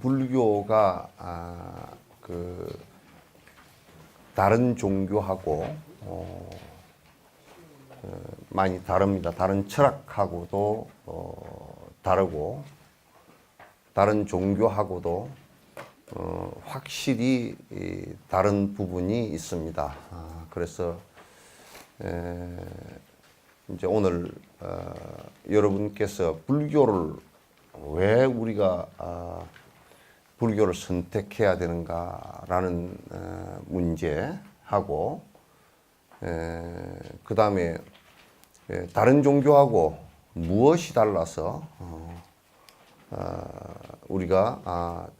불교가 다른 종교하고 많이 다릅니다. 다른 철학하고도 다르고 다른 종교하고도 확실히 다른 부분이 있습니다. 그래서 이제 오늘 여러분께서 불교를 왜 우리가 불교를 선택해야 되는가라는 문제하고 그 다음에 다른 종교하고 무엇이 달라서 우리가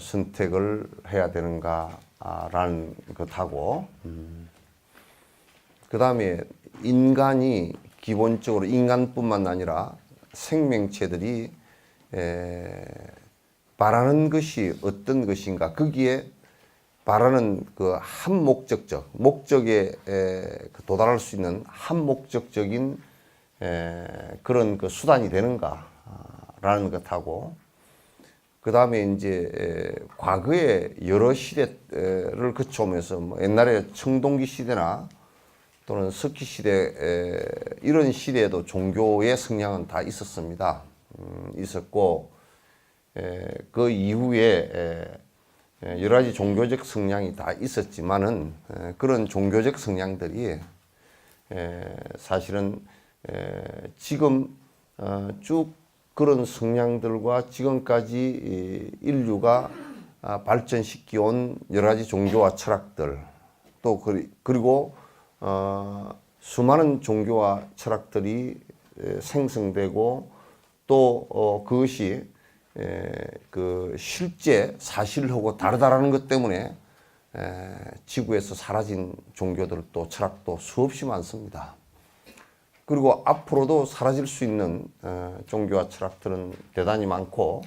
선택을 해야 되는가라는 것하고 그 다음에 인간이 기본적으로 인간뿐만 아니라 생명체들이 바라는 것이 어떤 것인가, 거기에 바라는 그 한 목적에 도달할 수 있는 한 목적적인 그런 그 수단이 되는가라는 것하고 그 다음에 이제 과거의 여러 시대를 거쳐오면서 뭐 옛날에 청동기 시대나 또는 석기 시대 이런 시대에도 종교의 성향은 다 있었습니다. 있었고 그 이후에 여러 가지 종교적 성향이 다 있었지만은 그런 종교적 성향들이 사실은 지금 쭉 그런 성향들과 지금까지 인류가 발전시켜 온 여러 가지 종교와 철학들 또 그리고 수많은 종교와 철학들이 생성되고 또 그것이 그 실제 사실하고 다르다라는 것 때문에 지구에서 사라진 종교들도 철학도 수없이 많습니다. 그리고 앞으로도 사라질 수 있는 종교와 철학들은 대단히 많고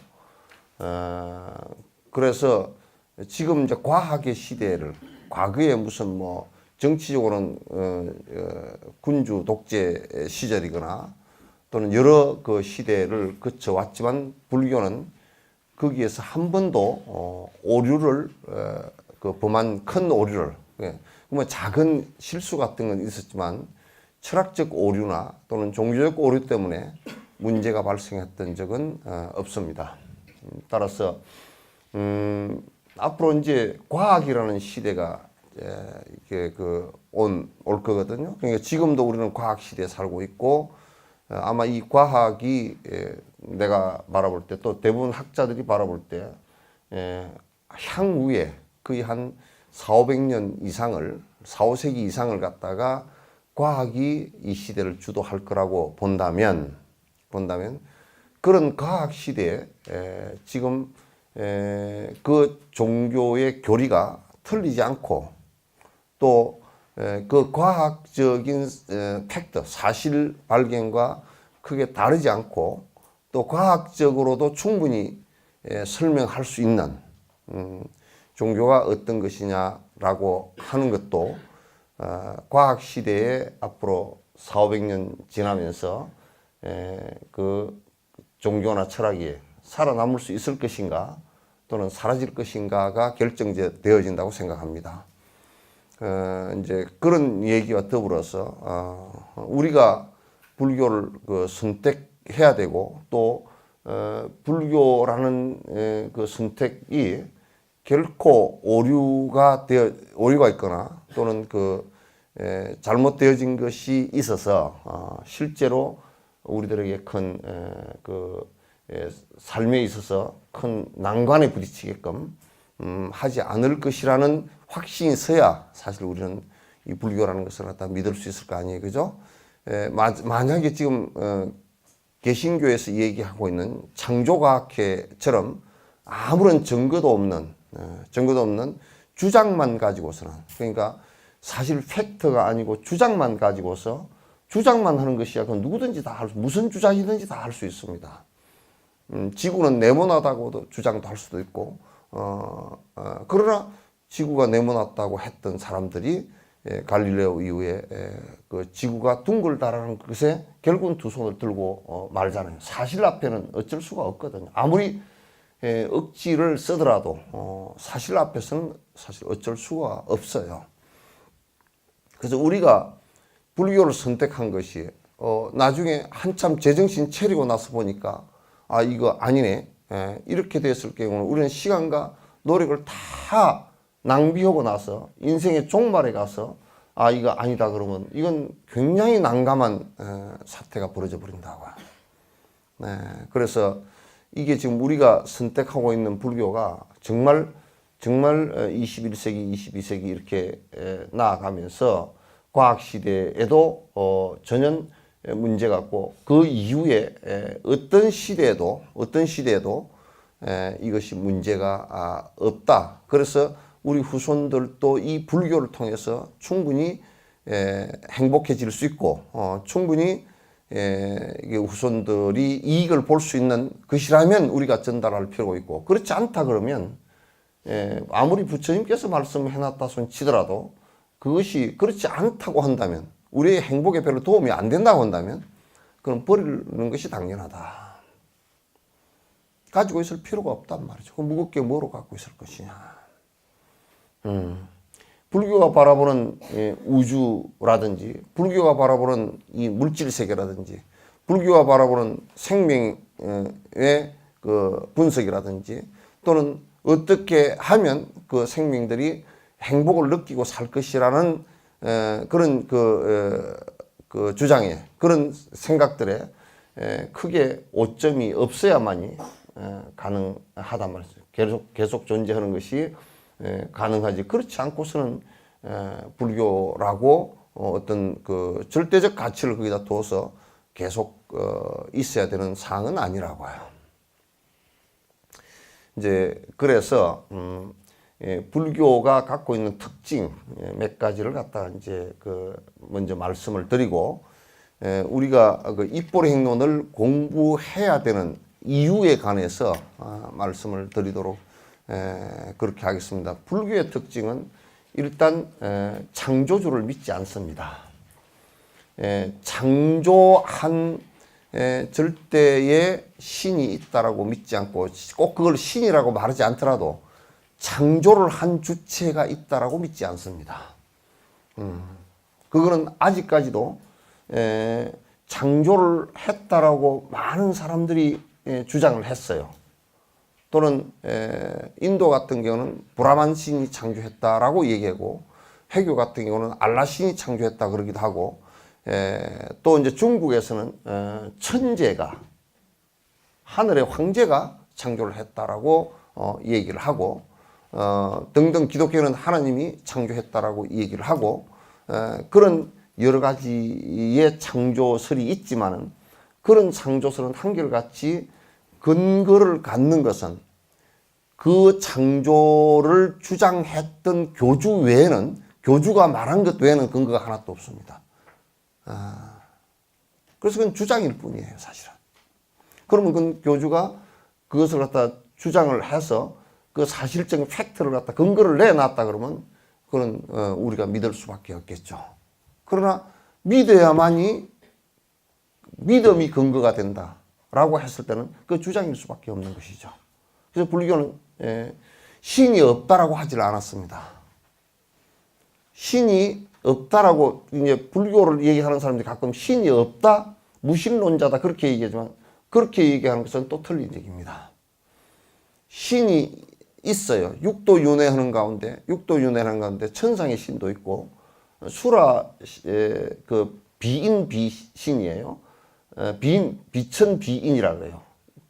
그래서 지금 이제 과학의 시대를 과거에 무슨 뭐 정치적으로는 군주 독재 시절이거나 또는 여러 그 시대를 거쳐왔지만 불교는 거기에서 한 번도 오류를 그 범한 큰 오류를 뭐 작은 실수 같은 건 있었지만 철학적 오류나 또는 종교적 오류 때문에 문제가 발생했던 적은 없습니다. 따라서 앞으로 이제 과학이라는 시대가 이렇게 올 거거든요. 그러니까 지금도 우리는 과학 시대에 살고 있고 아마 이 과학이 내가 바라볼 때 또 대부분 학자들이 바라볼 때 향후에 거의 한 400~500년 이상을 4~5세기 이상을 갖다가 과학이 이 시대를 주도할 거라고 본다면 그런 과학 시대에 지금 그 종교의 교리가 틀리지 않고 또 그 과학적인 팩트, 사실 발견과 크게 다르지 않고 또 과학적으로도 충분히 설명할 수 있는 종교가 어떤 것이냐라고 하는 것도 과학 시대에 앞으로 400~500년 지나면서 그 종교나 철학이 살아남을 수 있을 것인가 또는 사라질 것인가가 결정되어진다고 생각합니다. 이제 그런 얘기와 더불어서 우리가 불교를 선택해야 되고 또 불교라는 그 선택이 결코 오류가 있거나 또는 잘못되어진 것이 있어서 실제로 우리들에게 큰 삶에 있어서 큰 난관에 부딪히게끔 하지 않을 것이라는 확신이 있어야 사실 우리는 이 불교라는 것을 갖다 믿을 수 있을 거 아니에요, 그죠? 만약에 지금 개신교에서 얘기하고 있는 창조과학회처럼 아무런 증거도 없는 주장만 가지고서는, 그러니까 사실 팩트가 아니고 주장만 가지고서 주장만 하는 것이야. 그건 누구든지 다 무슨 주장이든지 다 할 수 있습니다. 지구는 네모나다고도 주장도 할 수도 있고, 그러나 지구가 네모났다고 했던 사람들이 갈릴레오 이후에 그 지구가 둥글다라는 것에 결국은 두 손을 들고 말잖아요. 사실 앞에는 어쩔 수가 없거든요. 아무리 억지를 쓰더라도 사실 앞에서는 사실 어쩔 수가 없어요. 그래서 우리가 불교를 선택한 것이 나중에 한참 제정신 차리고 나서 보니까 아 이거 아니네. 이렇게 됐을 경우는 우리는 시간과 노력을 다 낭비하고 나서 인생의 종말에 가서 아 이거 아니다 그러면 이건 굉장히 난감한 사태가 벌어져 버린다고요. 그래서 이게 지금 우리가 선택하고 있는 불교가 정말 21세기, 22세기 이렇게 나아가면서 과학시대에도 전혀 문제가 없고 그 이후에 어떤 시대에도 이것이 문제가 없다. 그래서 우리 후손들도 이 불교를 통해서 충분히 행복해질 수 있고 충분히 이게 후손들이 이익을 볼 수 있는 것이라면 우리가 전달할 필요가 있고 그렇지 않다 그러면 아무리 부처님께서 말씀해놨다 손 치더라도 그것이 그렇지 않다고 한다면 우리의 행복에 별로 도움이 안 된다고 한다면 그럼 버리는 것이 당연하다. 가지고 있을 필요가 없단 말이죠. 무겁게 뭐로 갖고 있을 것이냐. 불교가 바라보는 우주라든지 불교가 바라보는 이 물질 세계라든지 불교가 바라보는 생명의 그 분석이라든지 또는 어떻게 하면 그 생명들이 행복을 느끼고 살 것이라는 그런 그 주장에 그런 생각들에 크게 오점이 없어야만이 가능하단 말이죠. 계속 존재하는 것이 가능하지. 그렇지 않고서는 불교라고 어떤 그 절대적 가치를 거기다 둬서 계속 있어야 되는 사항은 아니라고 해요. 이제 그래서 불교가 갖고 있는 특징 몇 가지를 갖다가 이제 그 먼저 말씀을 드리고 우리가 그 입보리 행론을 공부해야 되는 이유에 관해서 말씀을 드리도록 그렇게 하겠습니다. 불교의 특징은 일단 창조주를 믿지 않습니다. 창조한 절대의 신이 있다라고 믿지 않고 꼭 그걸 신이라고 말하지 않더라도 창조를 한 주체가 있다라고 믿지 않습니다. 그거는 아직까지도 창조를 했다라고 많은 사람들이 주장을 했어요. 또는 인도 같은 경우는 브라만 신이 창조했다라고 얘기하고 회교 같은 경우는 알라 신이 창조했다 그러기도 하고 또 이제 중국에서는 천재가 하늘의 황제가 창조를 했다라고 얘기를 하고 등등 기독교는 하나님이 창조했다라고 얘기를 하고 그런 여러 가지의 창조설이 있지만은 그런 창조설은 한결같이 근거를 갖는 것은 그 창조를 주장했던 교주 외에는 교주가 말한 것 외에는 근거가 하나도 없습니다. 그래서 그건 주장일 뿐이에요, 사실은. 그러면 그 교주가 그것을 갖다 주장을 해서 그 사실적인 팩트를 갖다 근거를 내놨다 그러면 그건 우리가 믿을 수밖에 없겠죠. 그러나 믿어야만이 믿음이 근거가 된다라고 했을 때는 그 주장일 수밖에 없는 것이죠. 그래서 불교는 신이 없다라고 하질 않았습니다. 신이 없다라고 이제 불교를 얘기하는 사람들이 가끔 신이 없다, 무신론자다 그렇게 얘기하지만 그렇게 얘기하는 것은 또 틀린 얘기입니다. 신이 있어요. 육도윤회하는 가운데 천상의 신도 있고 수라 그 비인 비신이에요. 비천 비인이라고 해요.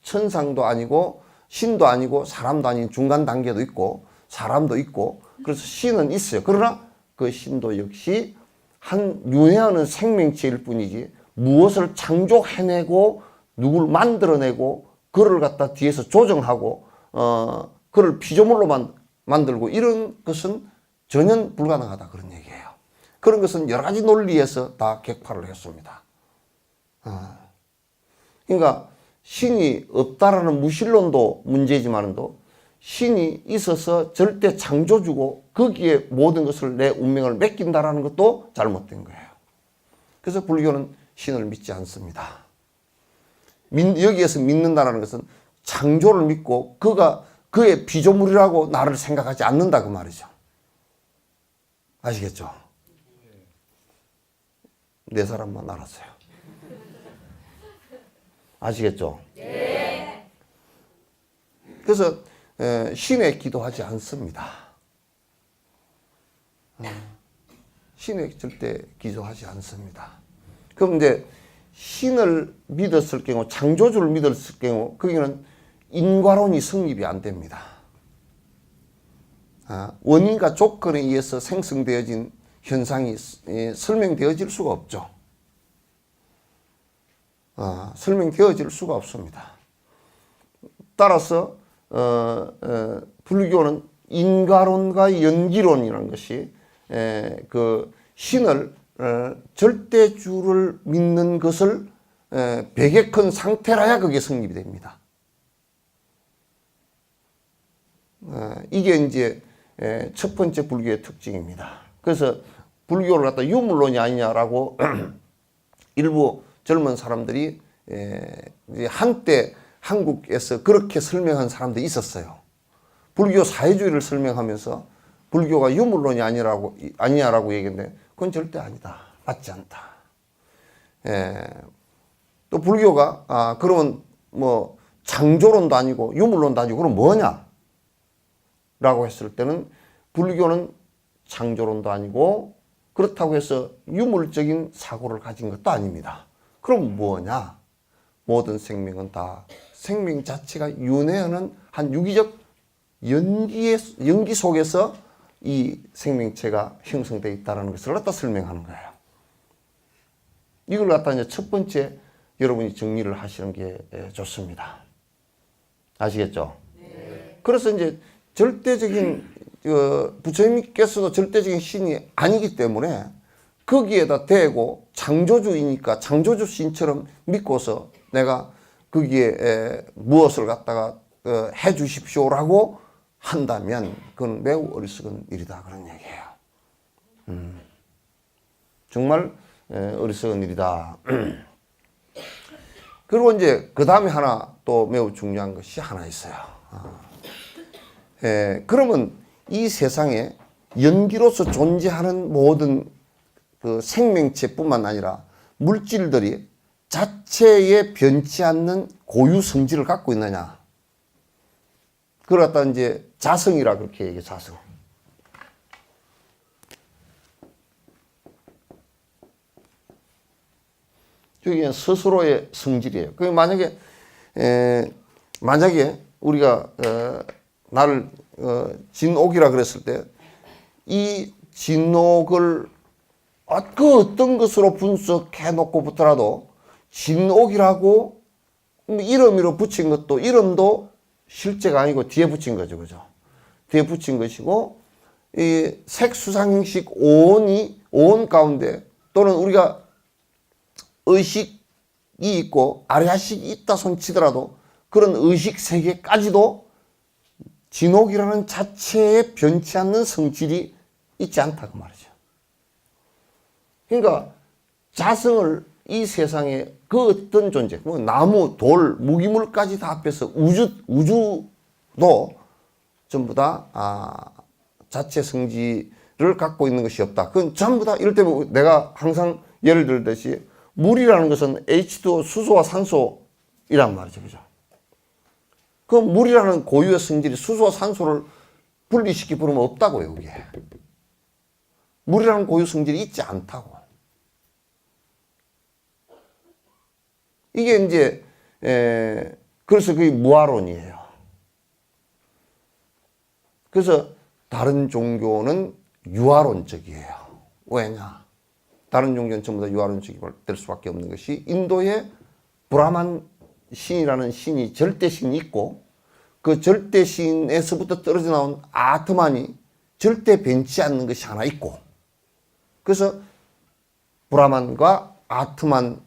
천상도 아니고 신도 아니고 사람도 아닌 중간 단계도 있고 사람도 있고 그래서 신은 있어요. 그러나 그 신도 역시 한 윤회하는 생명체일 뿐이지 무엇을 창조해내고 누굴 만들어내고 그를 갖다 뒤에서 조정하고 그를 피조물로 만들고 이런 것은 전혀 불가능하다 그런 얘기예요. 그런 것은 여러 가지 논리에서 다 객파를 했습니다. 그러니까 신이 없다라는 무신론도 문제지만도 신이 있어서 절대 창조주고 거기에 모든 것을 내 운명을 맡긴다라는 것도 잘못된 거예요. 그래서 불교는 신을 믿지 않습니다. 여기에서 믿는다는 것은 창조를 믿고 그가 그의 피조물이라고 나를 생각하지 않는다 그 말이죠. 아시겠죠? 네 사람만 알았어요. 아시겠죠? 네. 그래서 신에 기도하지 않습니다. 신에 절대 기도하지 않습니다. 그럼 이제 신을 믿었을 경우, 창조주를 믿었을 경우 거기는 인과론이 성립이 안 됩니다. 원인과 조건에 의해서 생성되어진 현상이 설명되어질 수가 없죠. 설명되어질 수가 없습니다. 따라서 불교는 인과론과 연기론이라는 것이 그 신을 절대주를 믿는 것을 배격한 상태라야 그게 성립이 됩니다. 이게 이제 첫 번째 불교의 특징입니다. 그래서 불교를 갖다 유물론이 아니냐라고 일부 젊은 사람들이 한때 한국에서 그렇게 설명한 사람도 있었어요. 불교 사회주의를 설명하면서 불교가 유물론이 아니냐라고 얘기했는데 그건 절대 아니다. 맞지 않다. 또 불교가 그러면 뭐 창조론도 아니고 유물론도 아니고 그럼 뭐냐? 라고 했을 때는 불교는 창조론도 아니고 그렇다고 해서 유물적인 사고를 가진 것도 아닙니다. 그럼 뭐냐? 모든 생명은 다 생명 자체가 윤회하는 한 유기적 연기 속에서 이 생명체가 형성되어 있다는 것을 갖다 설명하는 거예요. 이걸 갖다 이제 첫 번째 여러분이 정리를 하시는 게 좋습니다. 아시겠죠? 네. 그래서 이제 절대적인 부처님께서도 절대적인 신이 아니기 때문에 거기에다 대고 창조주이니까 창조주 신처럼 믿고서 내가 거기에 무엇을 갖다가 해 주십시오라고 한다면 그건 매우 어리석은 일이다 그런 얘기예요. 정말 어리석은 일이다. 그리고 이제 그 다음에 하나 또 매우 중요한 것이 하나 있어요. 그러면 이 세상에 연기로서 존재하는 모든 그 생명체뿐만 아니라 물질들이 자체에 변치 않는 고유 성질을 갖고 있느냐? 그걸 갖다 이제 자성이라 그렇게 얘기해, 자성. 이게 스스로의 성질이에요. 그 만약에 우리가 나를 진옥이라 그랬을 때 이 진옥을 그 어떤 것으로 분석해 놓고부터라도 진옥이라고 이름으로 붙인 것도 이름도 실제가 아니고 뒤에 붙인 거죠, 그죠? 뒤에 붙인 것이고 이 색수상 형식 오온 가운데 또는 우리가 의식이 있고 아래아식이 있다 손치더라도 그런 의식 세계까지도 진옥이라는 자체에 변치 않는 성질이 있지 않다 그 말이죠. 그러니까 자성을 이 세상에 그 어떤 존재, 뭐 나무, 돌, 무기물까지 다 합해서 우주도 전부 다 자체 성질을 갖고 있는 것이 없다. 그건 전부 다 이럴 때면 내가 항상 예를 들듯이 물이라는 것은 H2O 수소와 산소이란 말이죠, 그죠? 그 물이라는 고유의 성질이 수소와 산소를 분리시키 부르면 없다고요, 그게. 물이라는 고유 성질이 있지 않다고. 이게 이제 그래서 그게 무아론이에요. 그래서 다른 종교는 유아론적이에요. 왜냐? 다른 종교는 전부 다 유아론적이 될 수밖에 없는 것이 인도에 브라만 신이라는 신이 절대신이 있고 그 절대신에서부터 떨어져 나온 아트만이 절대 변치 않는 것이 하나 있고 그래서 브라만과 아트만이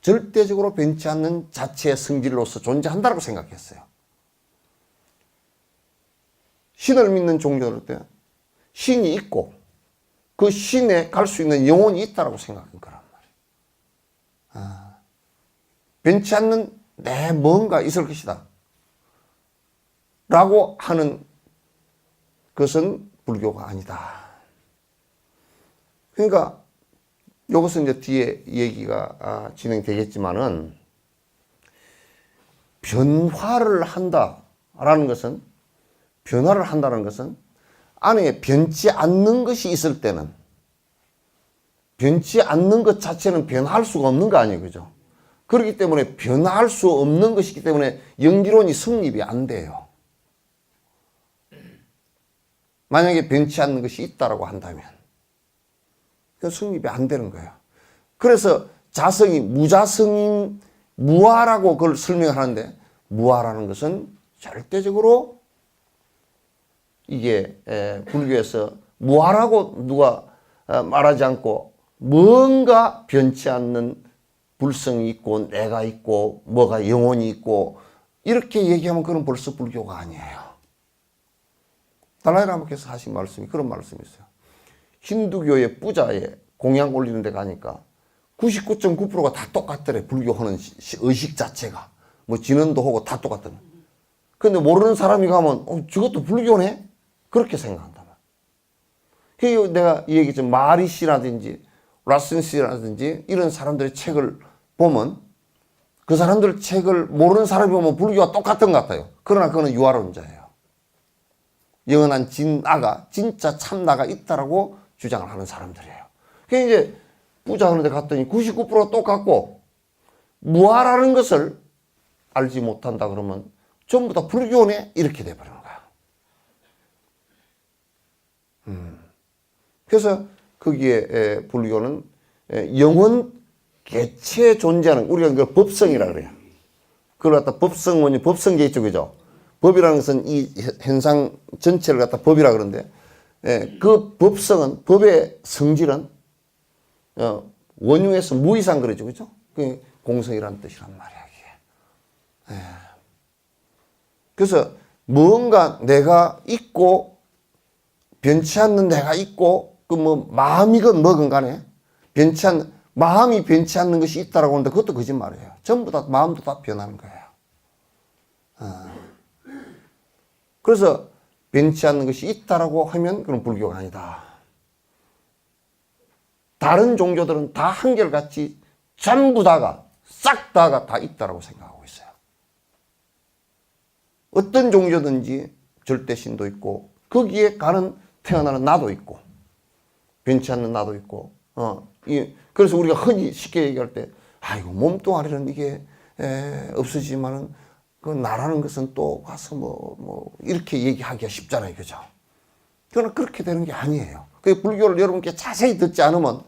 절대적으로 변치 않는 자체의 성질로서 존재한다고 생각했어요. 신을 믿는 종교들 때 신이 있고 그 신에 갈 수 있는 영혼이 있다고 생각한 거란 말이에요. 변치 않는 내 뭔가 있을 것이다 라고 하는 것은 불교가 아니다. 그러니까 이것은 이제 뒤에 얘기가 진행되겠지만은, 변화를 한다라는 것은, 변화를 한다는 것은 안에 변치 않는 것이 있을 때는, 변치 않는 것 자체는 변화할 수가 없는 거 아니에요. 그죠? 그렇기 때문에 변화할 수 없는 것이기 때문에 연기론이 성립이 안 돼요. 만약에 변치 않는 것이 있다라고 한다면 그 성립이 안 되는 거예요. 그래서 자성이 무자성인 무아라고 그걸 설명을 하는데, 무아라는 것은 절대적으로 이게 불교에서 무아라고 누가 말하지 않고 뭔가 변치 않는 불성이 있고 내가 있고 뭐가 영혼이 있고 이렇게 얘기하면 그건 벌써 불교가 아니에요. 달라이라마께서 하신 말씀이 그런 말씀이 있어요. 힌두교의 뿌자에 공양 올리는 데 가니까 99.9%가 다 똑같더래. 불교하는 의식 자체가. 뭐 진언도 하고 다 똑같더래. 근데 모르는 사람이 가면 저것도 불교네? 그렇게 생각한단 말이야. 그리고 내가 이 얘기했죠. 마리 씨라든지 라슨 씨라든지 이런 사람들의 책을 보면 그 사람들 책을 모르는 사람이 보면 불교와 똑같은 것 같아요. 그러나 그거는 유아론자예요. 영원한 진아가, 진짜 참나가 있다라고 주장을 하는 사람들이에요. 그게 이제 뿌자 하는 데 갔더니 99%가 똑같고 무아라는 것을 알지 못한다 그러면 전부 다 불교네? 이렇게 돼버리는 거야. 그래서 거기에 불교는 영원 개체에 존재하는, 우리가 그걸 법성이라 그래요. 그걸 갖다 법성원이 법성계 있죠, 그죠? 법이라는 것은 이 현상 전체를 갖다 법이라 그러는데, 그 법성은, 법의 성질은 원흉에서 무이상 그러죠, 그죠? 그 공성이라는 뜻이란 말이야, 이게. 그래서 뭔가 내가 있고 변치 않는 내가 있고, 그 뭐 마음이건 뭐건 간에 마음이 변치 않는 것이 있다라고 하는데 그것도 거짓말이에요. 전부 다 마음도 다 변하는 거예요. 그래서 변치 않는 것이 있다라고 하면 그건 불교가 아니다. 다른 종교들은 다 한결같이 전부 다가 싹 다가 다 있다라고 생각하고 있어요. 어떤 종교든지 절대신도 있고 거기에 가는 태어나는 나도 있고 변치 않는 나도 있고 그래서 우리가 흔히 쉽게 얘기할 때 아이고 몸뚱아리는 이게 없어지지만은 그 나라는 것은 또 가서 뭐 이렇게 얘기하기가 쉽잖아요, 그죠? 그러나 그렇게 되는 게 아니에요. 그 불교를 여러분께 자세히 듣지 않으면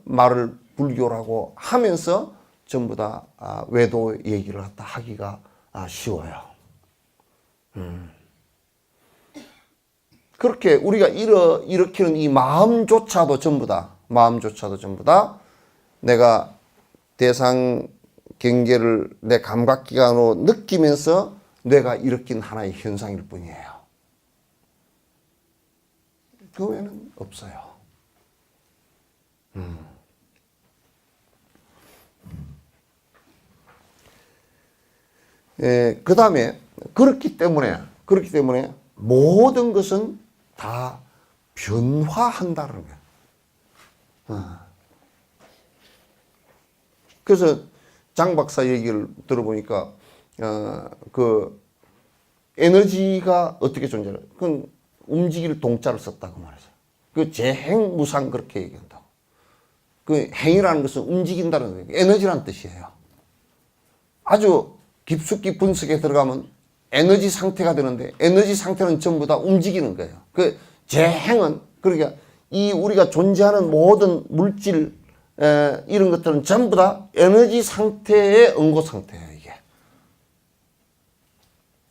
말을 불교라고 하면서 전부 다 외도 얘기를 갖다 하기가 쉬워요. 그렇게 우리가 일으키는 이 마음조차도 전부 다 내가 대상 경계를 내 감각기관으로 느끼면서 뇌가 일으킨 하나의 현상일 뿐이에요. 그 외에는 없어요. 그 다음에 그렇기 때문에 모든 것은 다 변화한다는 거예요. 그래서 장 박사 얘기를 들어보니까 그 에너지가 어떻게 존재해요? 그건 움직일 동자를 썼다고 말했어요. 그 재행무상 그렇게 얘기한다고. 그 행이라는 것은 움직인다는 거예요. 에너지라는 뜻이에요. 아주 깊숙이 분석에 들어가면 에너지 상태가 되는데 에너지 상태는 전부 다 움직이는 거예요. 그 재행은 그러니까 이 우리가 존재하는 모든 물질 이런 것들은 전부 다 에너지 상태의 응고 상태예요, 이게.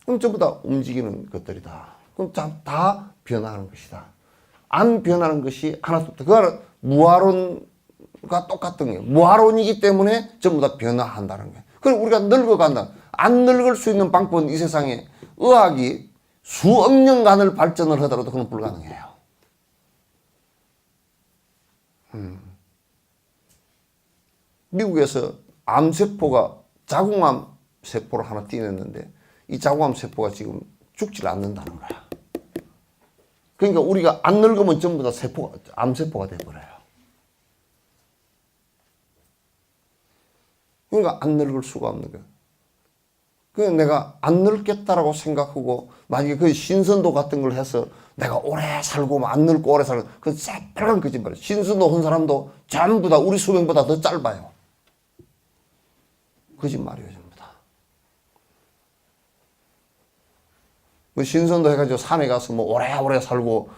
그럼 전부 다 움직이는 것들이다. 그럼 다 변화하는 것이다. 안 변하는 것이 하나도 없다. 그거는 무아론과 똑같은 거예요. 무아론이기 때문에 전부 다 변화한다는 거예요. 그럼 우리가 늙어간다. 안 늙을 수 있는 방법은 이 세상에 의학이 수억 년간을 발전을 하더라도 그건 불가능해요. 미국에서 암세포가 자궁암 세포를 하나 띄냈는데 이 자궁암 세포가 지금 죽질 않는다는 거야. 그러니까 우리가 안 늙으면 전부 다 암세포가 돼버려요. 그러니까 안 늙을 수가 없는 거야. 그냥 내가 안 늙겠다라고 생각하고 만약에 그 신선도 같은 걸 해서 내가 오래 살고 안 늙고 오래 살고 그건 새빨간 거짓말이에요. 신선도 한 사람도 전부 다 우리 수명보다 더 짧아요. 거짓말이에요, 전부 다. 그 신선도 해가지고 산에 가서 뭐 오래오래 살고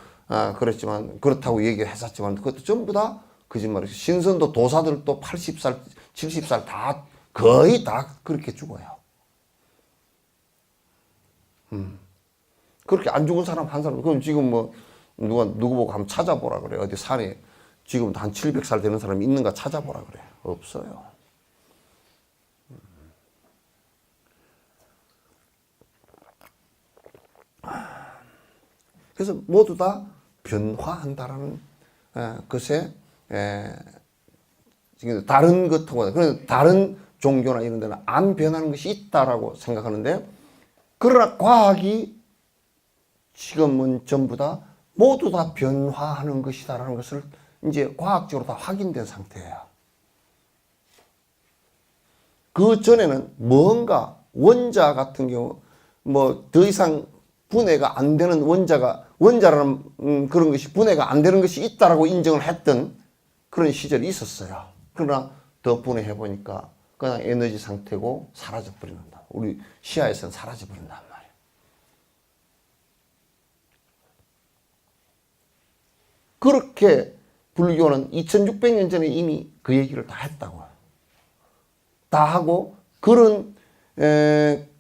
그랬지만 그렇다고 얘기했었지만 그것도 전부 다 거짓말이에요. 신선도 도사들도 80살, 70살 다 거의 다 그렇게 죽어요. 그렇게 안 죽은 사람 한 사람, 그럼 지금 뭐, 누구 보고 한번 찾아보라 그래. 어디 산에 지금 한 700살 되는 사람이 있는가 찾아보라 그래. 없어요. 그래서 모두 다 변화한다라는 것에, 지금 다른 것하고, 그런 다른 종교나 이런 데는 안 변하는 것이 있다라고 생각하는데, 그러나 과학이 지금은 전부 다 모두 다 변화하는 것이다라는 것을 이제 과학적으로 다 확인된 상태예요. 그 전에는 뭔가 원자 같은 경우 뭐 더 이상 분해가 안 되는 원자라는 그런 것이 분해가 안 되는 것이 있다라고 인정을 했던 그런 시절이 있었어요. 그러나 더 분해해 보니까 그냥 에너지 상태고 사라져 버린다. 우리 시야에서는 사라져 버린단 말이에요. 그렇게 불교는 2600년 전에 이미 그 얘기를 다 했다고요. 다 하고 그런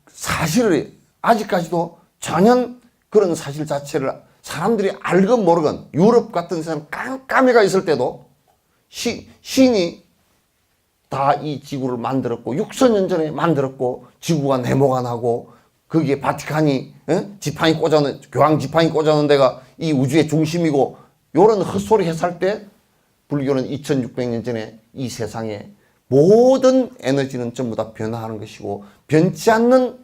사실을 아직까지도 전혀 그런 사실 자체를 사람들이 알건 모르건 유럽 같은 데서는 깜깜이가 있을 때도 신이 다 이 지구를 만들었고 6천년 전에 만들었고 지구가 네모가 나고 거기에 바티칸이 지팡이 꽂아놓은 교황 지팡이 꽂아놓은 데가 이 우주의 중심이고 요런 헛소리 했을 때 불교는 2600년 전에 이 세상에 모든 에너지는 전부 다 변화하는 것이고 변치 않는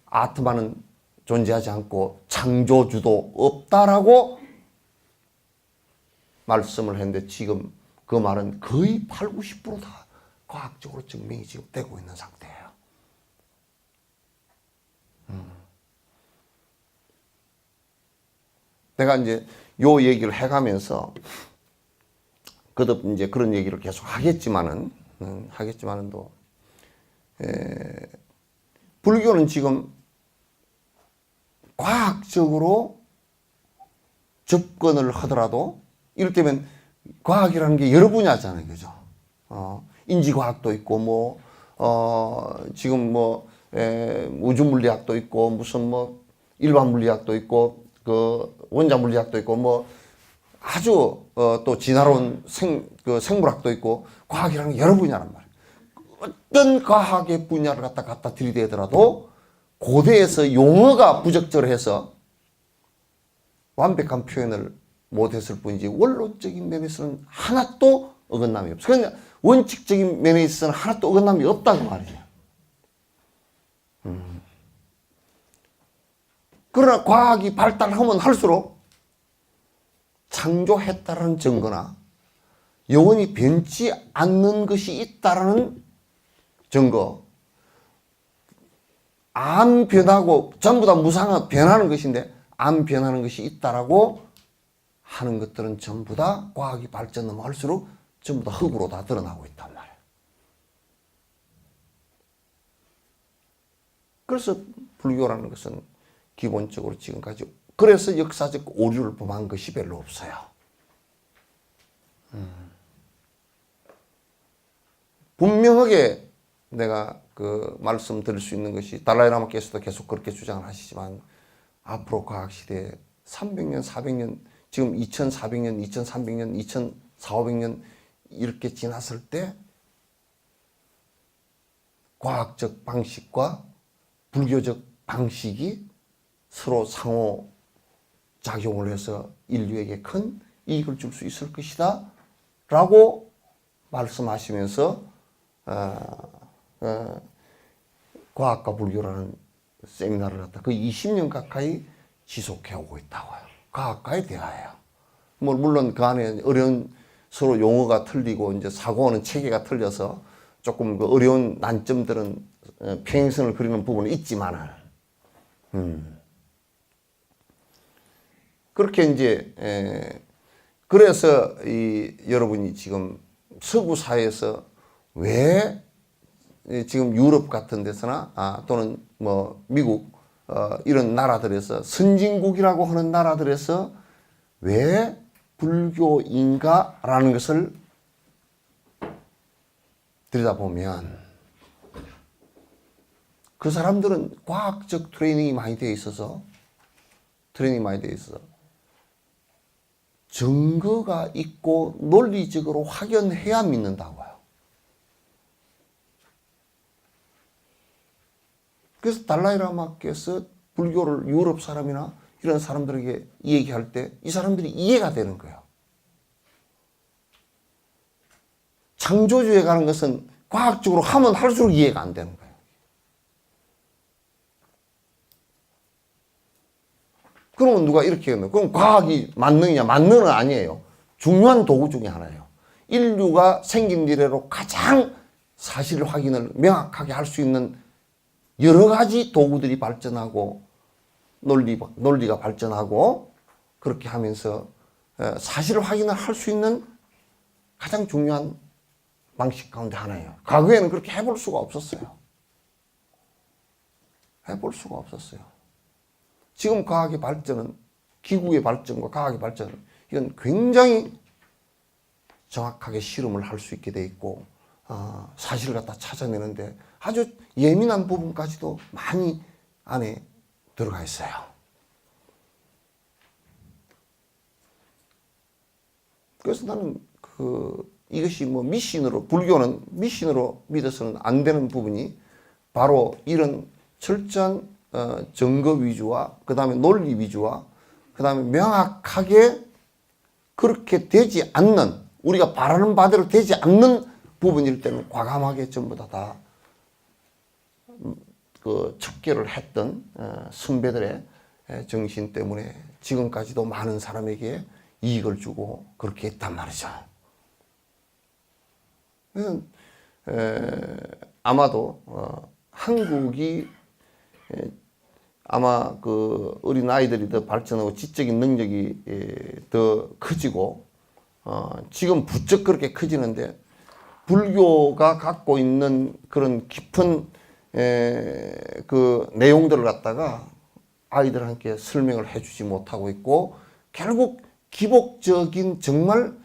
아트마는 존재하지 않고 창조주도 없다라고 말씀을 했는데 지금 그 말은 거의 8, 90%다 과학적으로 증명이 지금 되고 있는 상태예요. 내가 이제 요 얘기를 해가면서 거듭 이제 그런 얘기를 계속 하겠지만은도 불교는 지금 과학적으로 접근을 하더라도 이를테면 과학이라는 게 여러 분야잖아요, 그죠? 인지과학도 있고 지금 우주 물리학도 있고 무슨 일반 물리학도 있고 그 원자 물리학도 있고 아주 또 진화론 생물학도 있고 과학이라는 게 여러 분야란 말이에요. 어떤 과학의 분야를 갖다 들이대더라도 고대에서 용어가 부적절해서 완벽한 표현을 못했을 뿐이지 원론적인 면에서는 하나도 어긋남이 없어요. 그러니까 원칙적인 면에 있어서는 하나도 어긋남이 없다고 말이에요. 그러나 과학이 발달하면 할수록 창조했다는 증거나 영원히 변치 않는 것이 있다는 증거, 안 변하고 전부 다 무상한 변하는 것인데 안 변하는 것이 있다라고 하는 것들은 전부 다 과학이 발전하면 할수록 전부 다 흙으로 다 드러나고 있단 말이에요. 그래서 불교라는 것은 기본적으로 지금까지 그래서 역사적 오류를 범한 것이 별로 없어요. 분명하게 내가 그 말씀드릴 수 있는 것이 달라이라마께서도 계속 그렇게 주장을 하시지만 앞으로 과학시대에 300년, 400년, 지금 2400년, 2300년, 2400년 이렇게 지났을 때 과학적 방식과 불교적 방식이 서로 상호 작용을 해서 인류에게 큰 이익을 줄 수 있을 것이다 라고 말씀하시면서 과학과 불교라는 세미나를 갖다 거의 20년 가까이 지속해 오고 있다고요. 과학과의 대화예요. 뭐 물론 그 안에 어려운 서로 용어가 틀리고 이제 사고하는 체계가 틀려서 조금 그 어려운 난점들은 평행선을 그리는 부분은 있지만은 그렇게 이제 그래서 이 여러분이 지금 서구 사회에서 왜 지금 유럽 같은 데서나 또는 뭐 미국 이런 나라들에서 선진국이라고 하는 나라들에서 왜 불교인가라는 것을 들여다보면 그 사람들은 과학적 트레이닝이 많이 되어 있어서 증거가 있고 논리적으로 확연해야 믿는다고요. 그래서 달라이라마께서 불교를 유럽 사람이나 이런 사람들에게 얘기할 때 이 사람들이 이해가 되는 거예요. 창조주에 가는 것은 과학적으로 하면 할수록 이해가 안 되는 거예요. 그러면 누가 이렇게 하면 그럼 과학이 만능이냐? 만능은 아니에요. 중요한 도구 중에 하나예요. 인류가 생긴 이래로 가장 사실 확인을 명확하게 할 수 있는 여러 가지 도구들이 발전하고 논리가 발전하고 그렇게 하면서 사실 확인을 할 수 있는 가장 중요한 방식 가운데 하나예요. 과거에는 그렇게 해볼 수가 없었어요. 지금 과학의 발전은 기구의 발전과 과학의 발전은 이건 굉장히 정확하게 실험을 할 수 있게 돼 있고 사실을 갖다 찾아내는데 아주 예민한 부분까지도 많이 안에 들어가 있어요. 그래서 나는 이것이 뭐 불교는 미신으로 믿어서는 안 되는 부분이 바로 이런 철저한 증거 위주와 그 다음에 논리 위주와 그 다음에 명확하게 그렇게 되지 않는 우리가 바라는 바대로 되지 않는 부분일 때는 과감하게 전부 다 그 척결을 했던 선배들의 정신 때문에 지금까지도 많은 사람에게 이익을 주고 그렇게 했단 말이죠. 아마도 한국이 아마 그 어린 아이들이 더 발전하고 지적인 능력이 더 커지고 지금 부쩍 그렇게 커지는데 불교가 갖고 있는 그런 깊은 그 내용들을 갖다가 아이들한테 설명을 해주지 못하고 있고 결국 기복적인 정말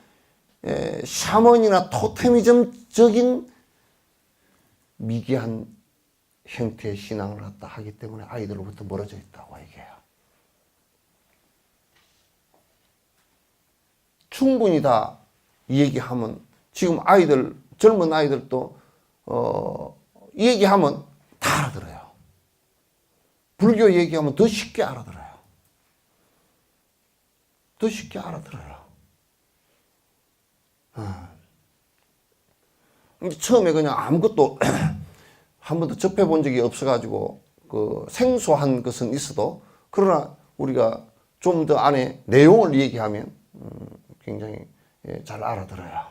샤머니나 토테미즘적인 미개한 형태의 신앙을 갖다 하기 때문에 아이들로부터 멀어져 있다고 얘기해요. 충분히 다 얘기하면 지금 젊은 아이들도 얘기하면 다 알아들어요. 불교 얘기하면 더 쉽게 알아들어요. 처음에 그냥 아무것도 한 번도 접해본 적이 없어가지고 그 생소한 것은 있어도 그러나 우리가 좀 더 안에 내용을 얘기하면 굉장히 잘 알아들어요.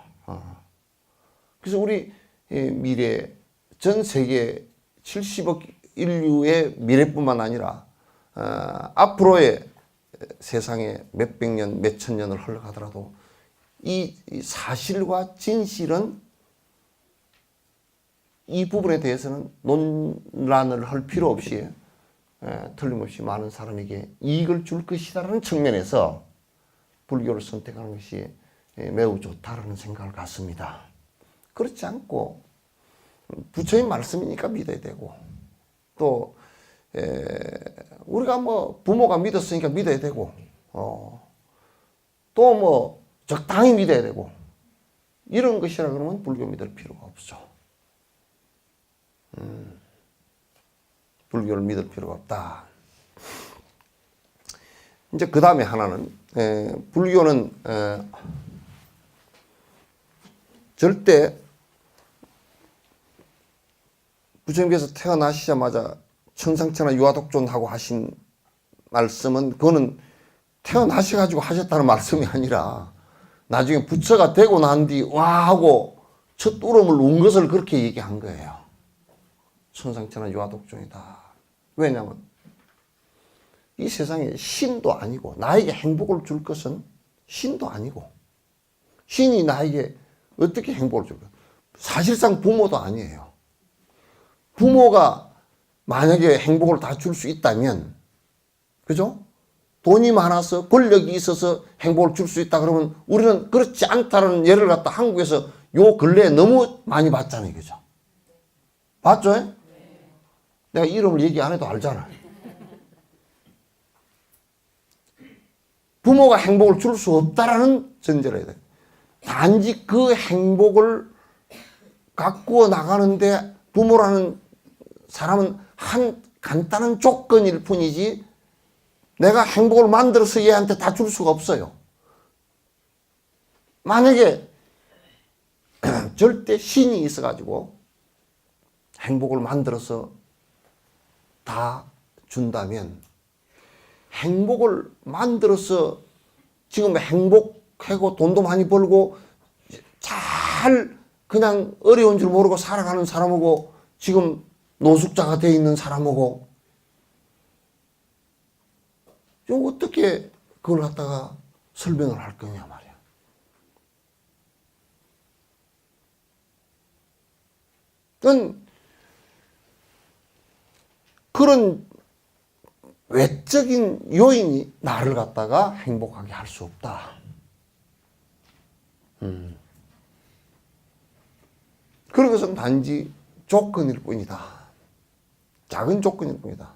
그래서 우리 미래 전 세계 70억 인류의 미래뿐만 아니라 앞으로의 세상에 몇백 년, 몇천 년을 흘러가더라도 이 사실과 진실은 이 부분에 대해서는 논란을 할 필요 없이 틀림없이 많은 사람에게 이익을 줄 것이다라는 측면에서 불교를 선택하는 것이 매우 좋다라는 생각을 갖습니다. 그렇지 않고 부처님 말씀이니까 믿어야 되고 또 우리가 뭐 부모가 믿었으니까 믿어야 되고 또 뭐 적당히 믿어야 되고 이런 것이라 그러면 불교 믿을 필요가 없죠. 불교를 믿을 필요가 없다. 이제 그 다음에 하나는 불교는 부처님께서 태어나시자마자 천상천하 유아독존하고 하신 말씀은 그거는 태어나셔가지고 하셨다는 말씀이 아니라 나중에 부처가 되고 난 뒤 와 하고 첫 울음을 운 것을 그렇게 얘기한 거예요. 천상천하 유아독존이다. 왜냐하면 이 세상에 신도 아니고 나에게 행복을 줄 것은 신도 아니고 신이 나에게 어떻게 행복을 줄까? 사실상 부모도 아니에요. 부모가 만약에 행복을 다 줄 수 있다면, 그죠? 돈이 많아서 권력이 있어서 행복을 줄 수 있다 그러면 우리는 그렇지 않다는 예를 갖다 한국에서 요 근래에 너무 많이 봤잖아요. 그죠? 봤죠? 내가 이름을 얘기 안 해도 알잖아요. 부모가 행복을 줄 수 없다라는 전제를 해야 돼요. 단지 그 행복을 가꾸어 나가는데 부모라는 사람은 한 간단한 조건일 뿐이지 내가 행복을 만들어서 얘한테 다 줄 수가 없어요. 만약에 절대 신이 있어가지고 행복을 만들어서 다 준다면 행복을 만들어서 지금 행복하고 돈도 많이 벌고 잘 그냥 어려운 줄 모르고 살아가는 사람하고 지금 노숙자가 되어 있는 사람하고 좀 어떻게 그걸 갖다가 설명을 할 거냐 말이야. 그런 외적인 요인이 나를 갖다가 행복하게 할 수 없다. 그런 것은 단지 조건일 뿐이다. 작은 조건일 뿐이다.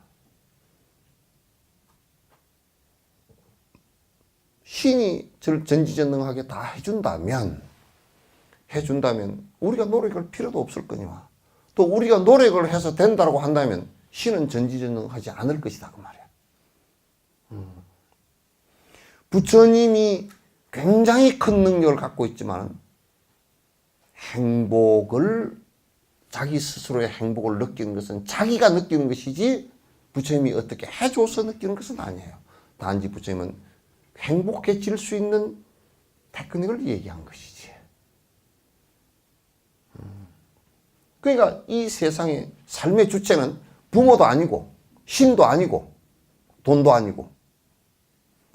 신이 전지전능하게 다 해준다면 우리가 노력할 필요도 없을 거니와 또 우리가 노력을 해서 된다고 한다면 신은 전지전능하지 않을 것이다 그 말이야. 부처님이 굉장히 큰 능력을 갖고 있지만 자기 스스로의 행복을 느끼는 것은 자기가 느끼는 것이지 부처님이 어떻게 해줘서 느끼는 것은 아니에요. 단지 부처님은 행복해질 수 있는 테크닉을 얘기한 것이지. 그러니까 이 세상의 삶의 주체는 부모도 아니고 신도 아니고 돈도 아니고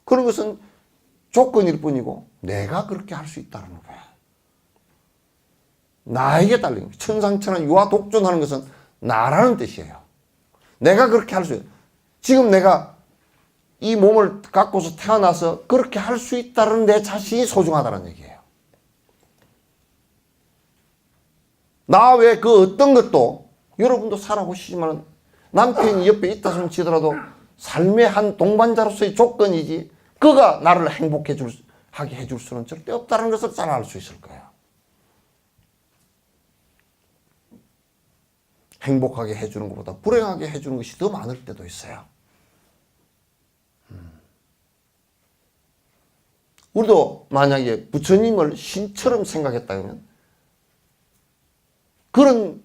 그런 것은 조건일 뿐이고 내가 그렇게 할 수 있다는 거야. 나에게 달린 거야. 천상천하 유아독존하는 것은 나라는 뜻이에요. 내가 그렇게 할 수 있어요. 지금 내가 이 몸을 갖고서 태어나서 그렇게 할 수 있다는 내 자신이 소중하다는 얘기예요. 나 외에 그 어떤 것도 여러분도 살아보시지만 남편이 옆에 있다 손 치더라도 삶의 한 동반자로서의 조건이지 그가 나를 하게 해줄 수는 절대 없다는 것을 잘 알 수 있을 거예요. 행복하게 해주는 것보다 불행하게 해주는 것이 더 많을 때도 있어요. 우리도 만약에 부처님을 신처럼 생각했다면 그런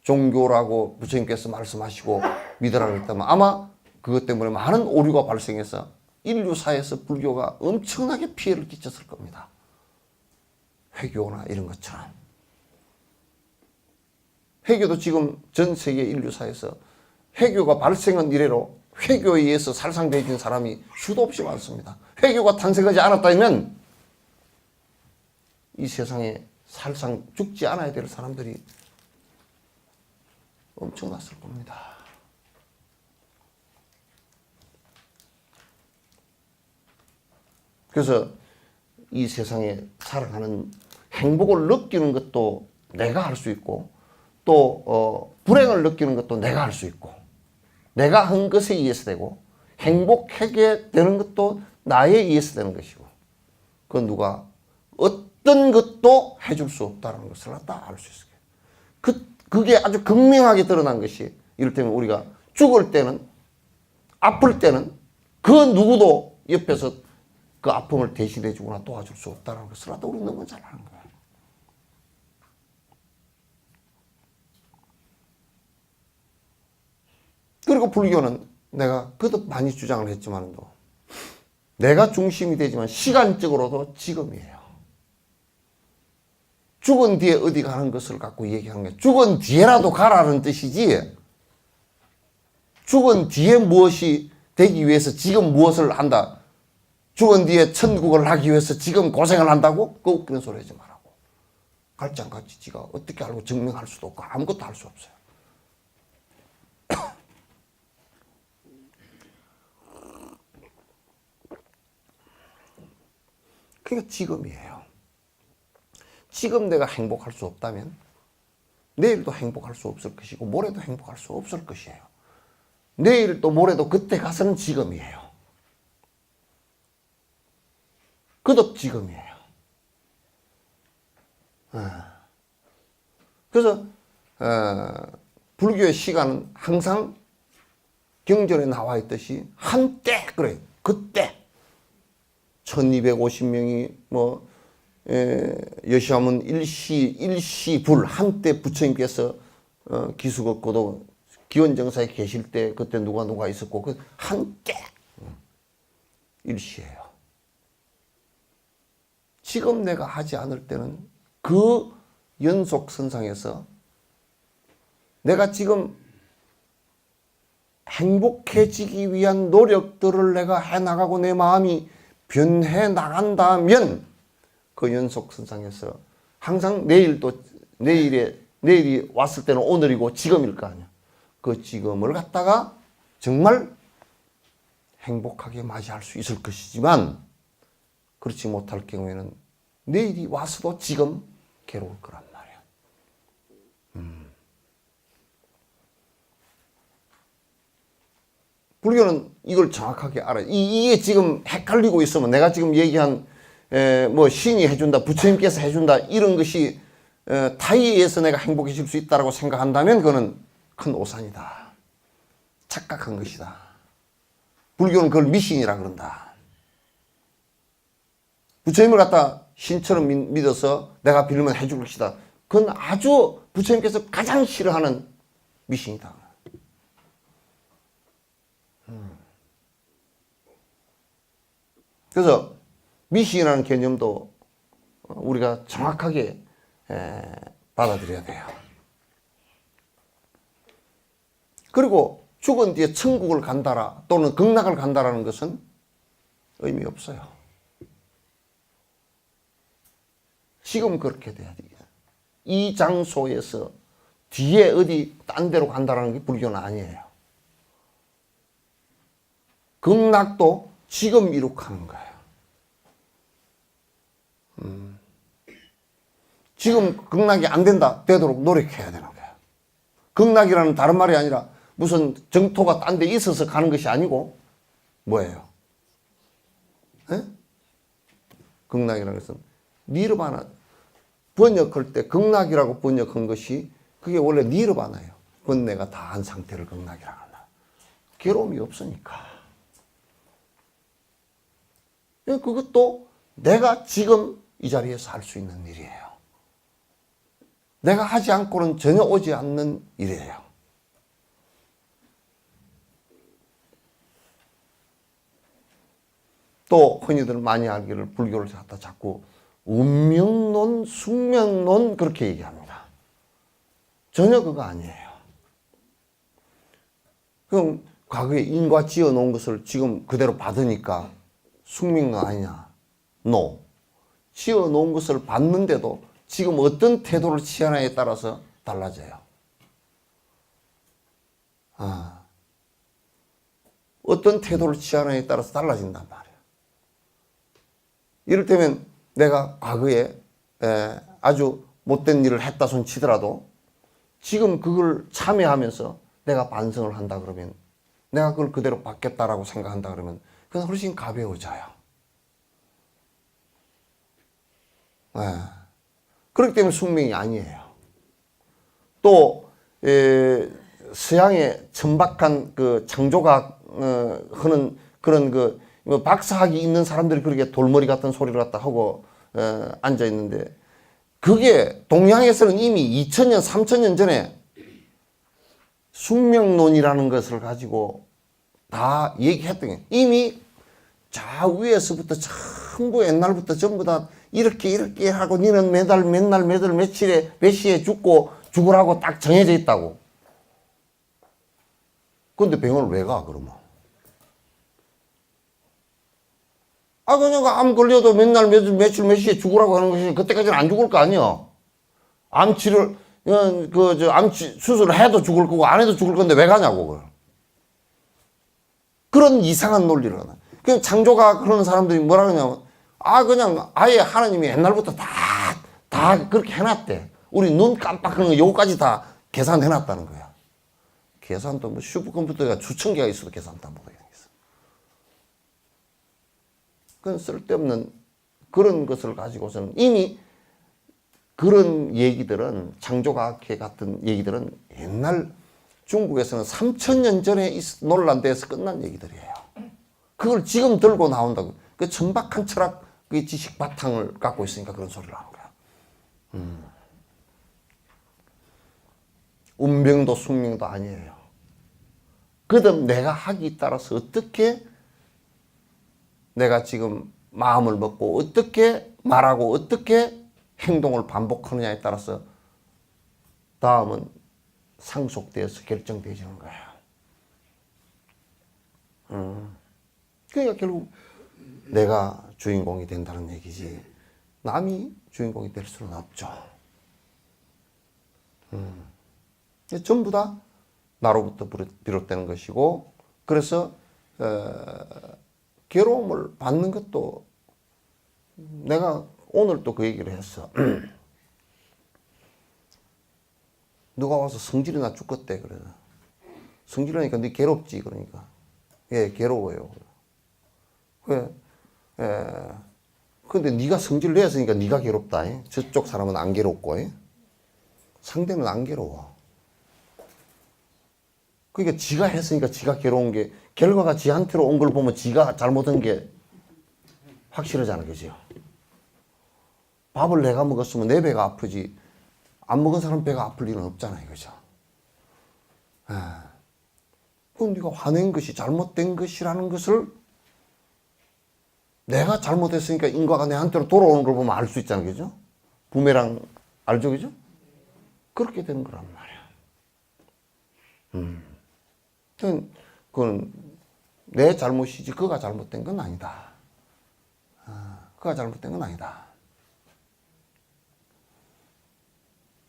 종교라고 부처님께서 말씀하시고 믿으라고 했다면 아마 그것 때문에 많은 오류가 발생해서 인류사에서 불교가 엄청나게 피해를 끼쳤을 겁니다. 회교나 이런 것처럼. 회교도 지금 전 세계 인류사에서 회교가 발생한 이래로 회교에 의해서 살상되어진 사람이 수도 없이 많습니다. 회교가 탄생하지 않았다면 이 세상에 살상 죽지 않아야 될 사람들이 엄청났을 겁니다. 그래서 이 세상에 살아가는 행복을 느끼는 것도 내가 할 수 있고 또 불행을 느끼는 것도 내가 할 수 있고 내가 한 것에 의해서 되고 행복하게 되는 것도 나에 의해서 되는 것이고 그건 누가 어떤 것도 해줄 수 없다는 것을 다 알 수 있어요. 그게 아주 극명하게 드러난 것이 이를테면 우리가 죽을 때는 아플 때는 그 누구도 옆에서 그 아픔을 대신해 주거나 도와줄 수 없다는 것을 다 우리 너무 잘 아는 거예요. 그리고 불교는 내가 거듭 많이 주장을 했지만도 내가 중심이 되지만 시간적으로도 지금이에요. 죽은 뒤에 어디 가는 것을 갖고 얘기하는 게 죽은 뒤에라도 가라는 뜻이지, 죽은 뒤에 무엇이 되기 위해서 지금 무엇을 한다, 죽은 뒤에 천국을 하기 위해서 지금 고생을 한다고? 그 웃기는 소리 하지 말라고. 갈지 안 갈지 지가 어떻게 알고 증명할 수도 없고 아무것도 할 수 없어요. 그러니까 지금이에요. 지금 내가 행복할 수 없다면 내일도 행복할 수 없을 것이고 모레도 행복할 수 없을 것이에요. 내일 또 모레도 그때 가서는 지금이에요. 거듭 지금이에요. 그래서 불교의 시간은 항상 경전에 나와 있듯이 한때, 그래, 그때 1250명이 여시하면 일시불 한때 부처님께서 기수걷고도 기원정사에 계실 때 그때 누가 있었고 그 한때 일시예요. 지금 내가 하지 않을 때는 그 연속선상에서 내가 지금 행복해지기 위한 노력들을 내가 해나가고 내 마음이 변해 나간다면 그 연속선상에서 항상 내일이 왔을 때는 오늘이고 지금일 거 아니야. 그 지금을 갖다가 정말 행복하게 맞이할 수 있을 것이지만 그렇지 못할 경우에는 내일이 와서도 지금 괴로울 거란 말이야. 불교는 이걸 정확하게 알아요. 이게 지금 헷갈리고 있으면 내가 지금 얘기한 신이 해준다, 부처님께서 해준다 이런 것이 타의에 의해서 내가 행복해질 수 있다고 생각한다면 그거는 큰 오산이다. 착각한 것이다. 불교는 그걸 미신이라 그런다. 부처님을 갖다 신처럼 믿어서 내가 빌면 해줄 것이다. 그건 아주 부처님께서 가장 싫어하는 미신이다. 그래서 미신이라는 개념도 우리가 정확하게 받아들여야 돼요. 그리고 죽은 뒤에 천국을 간다라 또는 극락을 간다라는 것은 의미 없어요. 지금 그렇게 돼야 돼요. 이 장소에서 뒤에 어디 딴 데로 간다라는 게 불교는 아니에요. 극락도 지금 이룩하는 거예요. 지금 극락이 안 된다, 되도록 노력해야 되는 거예요. 극락이라는 다른 말이 아니라 무슨 정토가 딴 데 있어서 가는 것이 아니고 뭐예요? 극락이라는 것은 니르바나, 번역할 때 극락이라고 번역한 것이 그게 원래 니르바나예요. 번뇌가 다한 상태를 극락이라고 한다. 괴로움이 없으니까. 그것도 내가 지금 이 자리에서 할 수 있는 일이에요. 내가 하지 않고는 전혀 오지 않는 일이에요. 또 흔히들 많이 알기를 불교를 갖다 자꾸 운명론, 숙명론 그렇게 얘기합니다. 전혀 그거 아니에요. 그럼 과거에 인과 지어 놓은 것을 지금 그대로 받으니까 숙명론 아니냐? No. 지어 놓은 것을 받는데도 지금 어떤 태도를 취하느냐에 따라서 달라져요. 어떤 태도를 취하느냐에 따라서 달라진단 말이에요. 이를테면 내가 과거에 아주 못된 일을 했다 손 치더라도 지금 그걸 참여하면서 내가 반성을 한다 그러면, 내가 그걸 그대로 받겠다라고 생각한다 그러면 그건 훨씬 가벼워져요. 그렇기 때문에 숙명이 아니에요. 또 서양의 천박한 그 창조과학 하는 그런 그 박사학위 있는 사람들이 그렇게 돌머리 같은 소리를 갖다 하고 앉아 있는데, 그게 동양에서는 이미 2000년, 3000년 전에 숙명론이라는 것을 가지고 다 얘기했던 게 이미 저 위에서부터 전부 옛날부터 전부 다 이렇게 하고 니는 맨날 며칠에 몇 시에 죽으라고 딱 정해져 있다고. 근데 병원을 왜 가, 그러면? 그냥 암 걸려도 맨날 며칠 몇 시에 죽으라고 하는 것이 그때까지는 안 죽을 거 아니야. 암 수술을 해도 죽을 거고 안 해도 죽을 건데 왜 가냐고, 그걸. 그런 이상한 논리를 하나. 그냥 창조가 그러는 사람들이 뭐라 그러냐면, 그냥 아예 하나님이 옛날부터 다 그렇게 해놨대. 우리 눈 깜빡하는 거 요거까지 다 계산해놨다는 거야. 계산도 뭐 슈퍼컴퓨터가 수천 개가 있어도 계산도 못하겠어. 그건 쓸데없는 그런 것을 가지고서는 이미 그런 얘기들은 창조과학회 같은 얘기들은 옛날 중국에서는 3000년 전에 논란돼서 끝난 얘기들이에요. 그걸 지금 들고 나온다고. 그 천박한 철학, 그 지식 바탕을 갖고 있으니까 그런 소리를 하는 거야. 운명도 숙명도 아니에요. 그다음 내가 하기에 따라서 어떻게 내가 지금 마음을 먹고 어떻게 말하고 어떻게 행동을 반복하느냐에 따라서 다음은 상속되어서 결정되어지는 거야. 그러니까 결국 내가 주인공이 된다는 얘기지 남이 주인공이 될 수는 없죠. 전부 다 나로부터 비롯되는 것이고 그래서 괴로움을 받는 것도 내가 오늘 또 그 얘기를 했어. 누가 와서 성질이 나 죽겠대 그래. 성질나니까 네 괴롭지 그러니까. 예, 괴로워요. 왜? 근데 네가 성질 내었으니까 네가 괴롭다. 저쪽 사람은 안 괴롭고 상대는 안 괴로워. 그러니까 지가 했으니까 지가 괴로운 게 결과가 지한테로 온 걸 보면 지가 잘못한 게 확실하잖아, 그죠? 밥을 내가 먹었으면 내 배가 아프지 안 먹은 사람 배가 아플 일은 없잖아요, 그죠? 그럼 네가 화낸 것이 잘못된 것이라는 것을 내가 잘못했으니까 인과가 내한테로 돌아오는 걸 보면 알 수 있잖아, 그죠? 부메랑 알죠, 그죠? 그렇게 되는 거란 말이야. 그건 내 잘못이지 그가 잘못된 건 아니다. 그가 잘못된 건 아니다.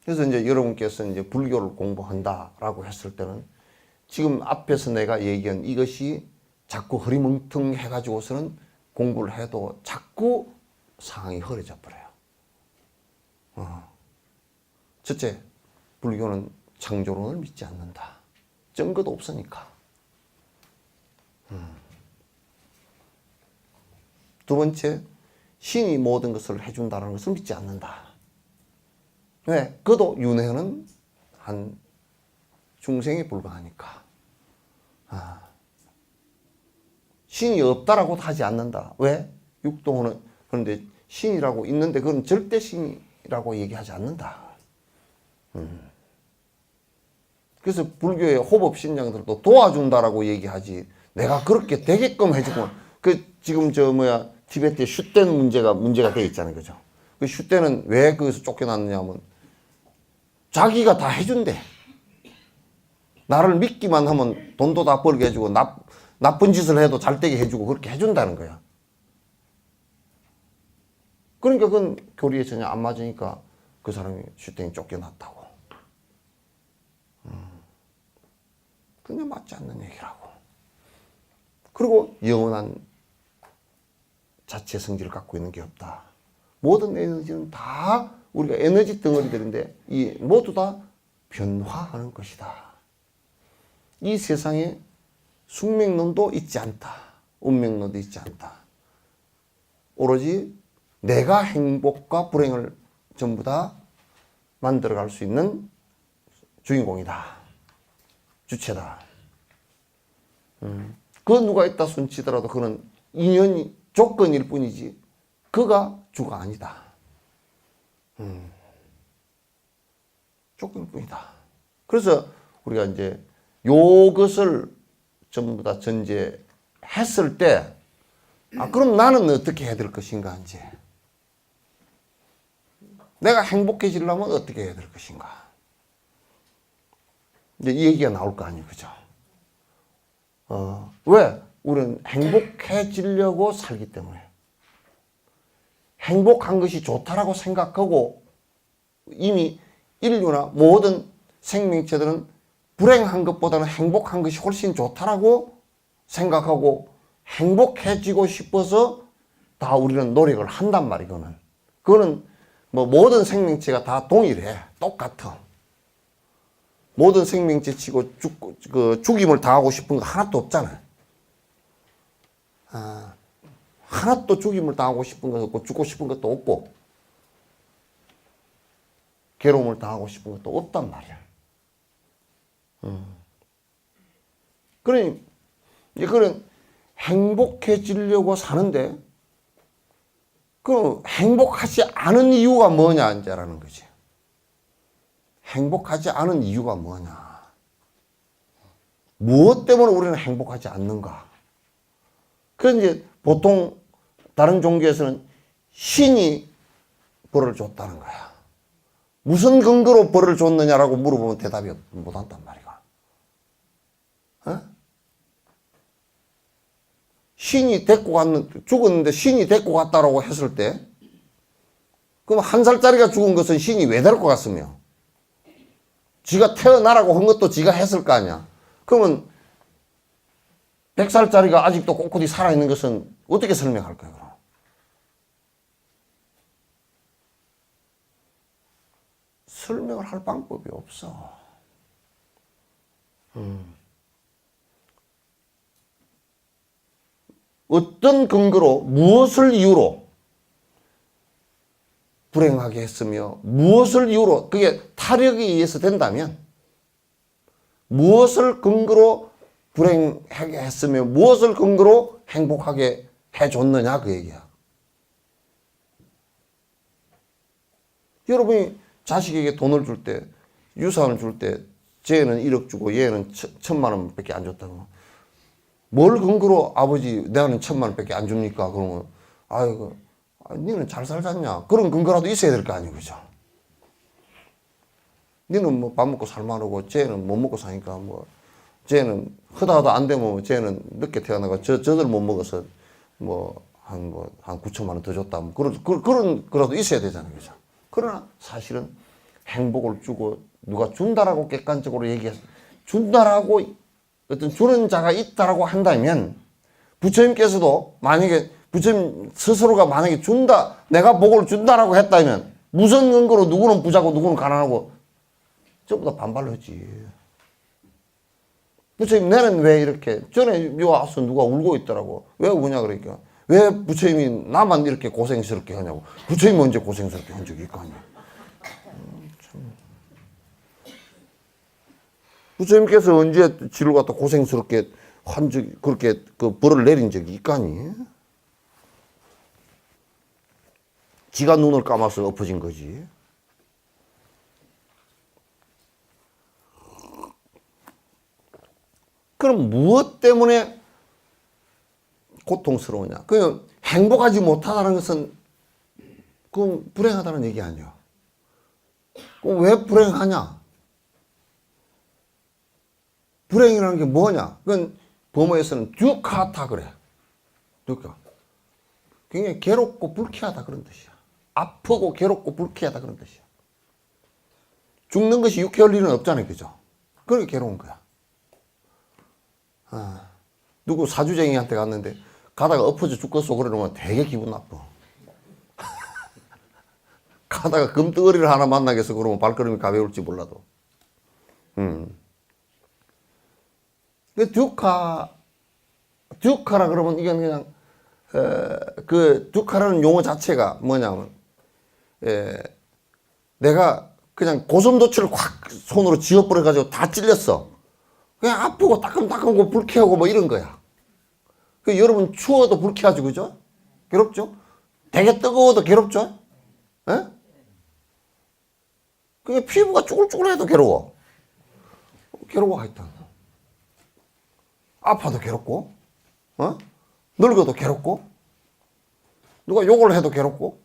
그래서 이제 여러분께서 이제 불교를 공부한다라고 했을 때는 지금 앞에서 내가 얘기한 이것이 자꾸 흐리멍텅해가지고서는 공부를 해도 자꾸 상황이 흐려져 버려요. 첫째, 불교는 창조론을 믿지 않는다. 증거도 없으니까. 두 번째, 신이 모든 것을 해준다는 것을 믿지 않는다. 왜? 그도 윤회는 한 중생에 불과하니까. 신이 없다라고도 하지 않는다. 왜? 육도는 그런데 신이라고 있는데 그건 절대 신이라고 얘기하지 않는다. 그래서 불교의 호법 신장들도 도와준다라고 얘기하지. 내가 그렇게 되게끔 해주고 지금 티베트의 슈텐 문제가 돼 있잖아요, 그죠? 그 슈텐은 왜 거기서 쫓겨났느냐면 자기가 다 해준대. 나를 믿기만 하면 돈도 다 벌게 해주고 나쁜 짓을 해도 잘 되게 해주고 그렇게 해준다는 거야. 그러니까 그건 교리에 전혀 안 맞으니까 그 사람이 슈텐이 쫓겨났다고. 그냥 맞지 않는 얘기라고. 그리고 영원한 자체 성질을 갖고 있는 게 없다. 모든 에너지는 다 우리가 에너지 덩어리들인데 모두 다 변화하는 것이다. 이 세상에 숙명론도 있지 않다. 운명론도 있지 않다. 오로지 내가 행복과 불행을 전부 다 만들어갈 수 있는 주인공이다. 주체다. 그 누가 있다 손치더라도 그는 인연이 조건일 뿐이지 그가 주가 아니다. 조건일 뿐이다. 그래서 우리가 이제 요것을 전부 다 전제했을 때, 그럼 나는 어떻게 해야 될 것인가, 이제. 내가 행복해지려면 어떻게 해야 될 것인가. 이제 이 얘기가 나올 거 아니에요, 그죠? 왜? 우리는 행복해지려고 살기 때문에. 행복한 것이 좋다라고 생각하고 이미 인류나 모든 생명체들은 불행한 것보다는 행복한 것이 훨씬 좋다라고 생각하고 행복해지고 싶어서 다 우리는 노력을 한단 말이거든. 그거는 뭐 모든 생명체가 다 동일해. 똑같아. 모든 생명체 치고 죽임을 당하고 싶은 거 하나도 없잖아요. 하나도 죽임을 당하고 싶은 것도 없고 죽고 싶은 것도 없고 괴로움을 당하고 싶은 것도 없단 말이야. 그러니 그런 행복해지려고 사는데 그 행복하지 않은 이유가 뭐냐 이제라는 거지. 행복하지 않은 이유가 뭐냐. 무엇 때문에 우리는 행복하지 않는가. 그래서 이제 보통 다른 종교에서는 신이 벌을 줬다는 거야. 무슨 근거로 벌을 줬느냐라고 물어보면 대답이 못한단 말이야. 신이 죽었는데 신이 데리고 갔다라고 했을 때, 그럼 1살짜리가 죽은 것은 신이 왜 데리고 갔으며, 지가 태어나라고 한 것도 지가 했을 거 아니야. 그러면 100살짜리가 아직도 꼿꼿이 살아있는 것은 어떻게 설명할 거야, 그럼? 설명을 할 방법이 없어. 어떤 근거로, 무엇을 이유로 불행하게 했으며, 무엇을 이유로, 그게 타력에 의해서 된다면, 무엇을 근거로 불행하게 했으며, 무엇을 근거로 행복하게 해줬느냐, 그 얘기야. 여러분이 자식에게 돈을 줄 때, 유산을 줄 때, 쟤는 1억 주고 얘는 1,000만 원밖에 안 줬다고. 뭘 근거로 아버지 내가는 1,000만 원밖에 안 줍니까? 그러면 아이고 니는 잘 살잖냐. 그런 근거라도 있어야 될 거 아니에요, 그죠? 니는 뭐 밥 먹고 살만하고 쟤는 못 먹고 사니까 뭐 쟤는 하다하다 안 되면 쟤는 늦게 태어나고 저들 못 먹어서 한 9천만 원 더 줬다. 뭐 그런 거라도 있어야 되잖아요, 그죠? 그러나 사실은 행복을 주고 누가 준다라고 객관적으로 얘기해서 준다라고 어떤 주는 자가 있다라고 한다면 부처님께서도 만약에 부처님 스스로가 만약에 준다, 내가 복을 준다라고 했다면 무슨 근거로 누구는 부자고 누구는 가난하고 전부 다 반발을 했지. 부처님 내는 왜 이렇게 전에 요 와서 누가 울고 있더라고. 왜 우냐 그러니까 왜 부처님이 나만 이렇게 고생스럽게 하냐고. 부처님이 언제 고생스럽게 한 적이 있고 아니야. 부처님께서 언제 지를 갖다 고생스럽게 한 적이, 그렇게 그 벌을 내린 적이 있까니? 지가 눈을 감아서 엎어진 거지. 그럼 무엇 때문에 고통스러우냐? 그냥 행복하지 못하다는 것은 그건 불행하다는 얘기 아니야. 그럼 왜 불행하냐? 불행이라는 게 뭐냐? 그건 범어에서는 듀카타 그래. 듀카. 굉장히 괴롭고 불쾌하다 그런 뜻이야. 아프고 괴롭고 불쾌하다 그런 뜻이야. 죽는 것이 유쾌할 일은 없잖아요, 그죠? 그러니까 괴로운 거야. 누구 사주쟁이한테 갔는데 가다가 엎어져 죽겠어 그러면 되게 기분 나빠. 가다가 금덩어리를 하나 만나겠어 그러면 발걸음이 가벼울지 몰라도. 듀카라 그러면 이건 그냥 그 듀카라는 용어 자체가 뭐냐면 내가 그냥 고슴도치를 확 손으로 쥐어버려 가지고 다 찔렸어. 그냥 아프고 따끔따끔하고 불쾌하고 뭐 이런 거야. 그 여러분 추워도 불쾌하죠, 그죠? 괴롭죠? 되게 뜨거워도 괴롭죠? 예? 그게 피부가 쭈글쭈글해도 괴로워. 괴로워 하여튼. 아파도 괴롭고, 늙어도 괴롭고, 누가 욕을 해도 괴롭고,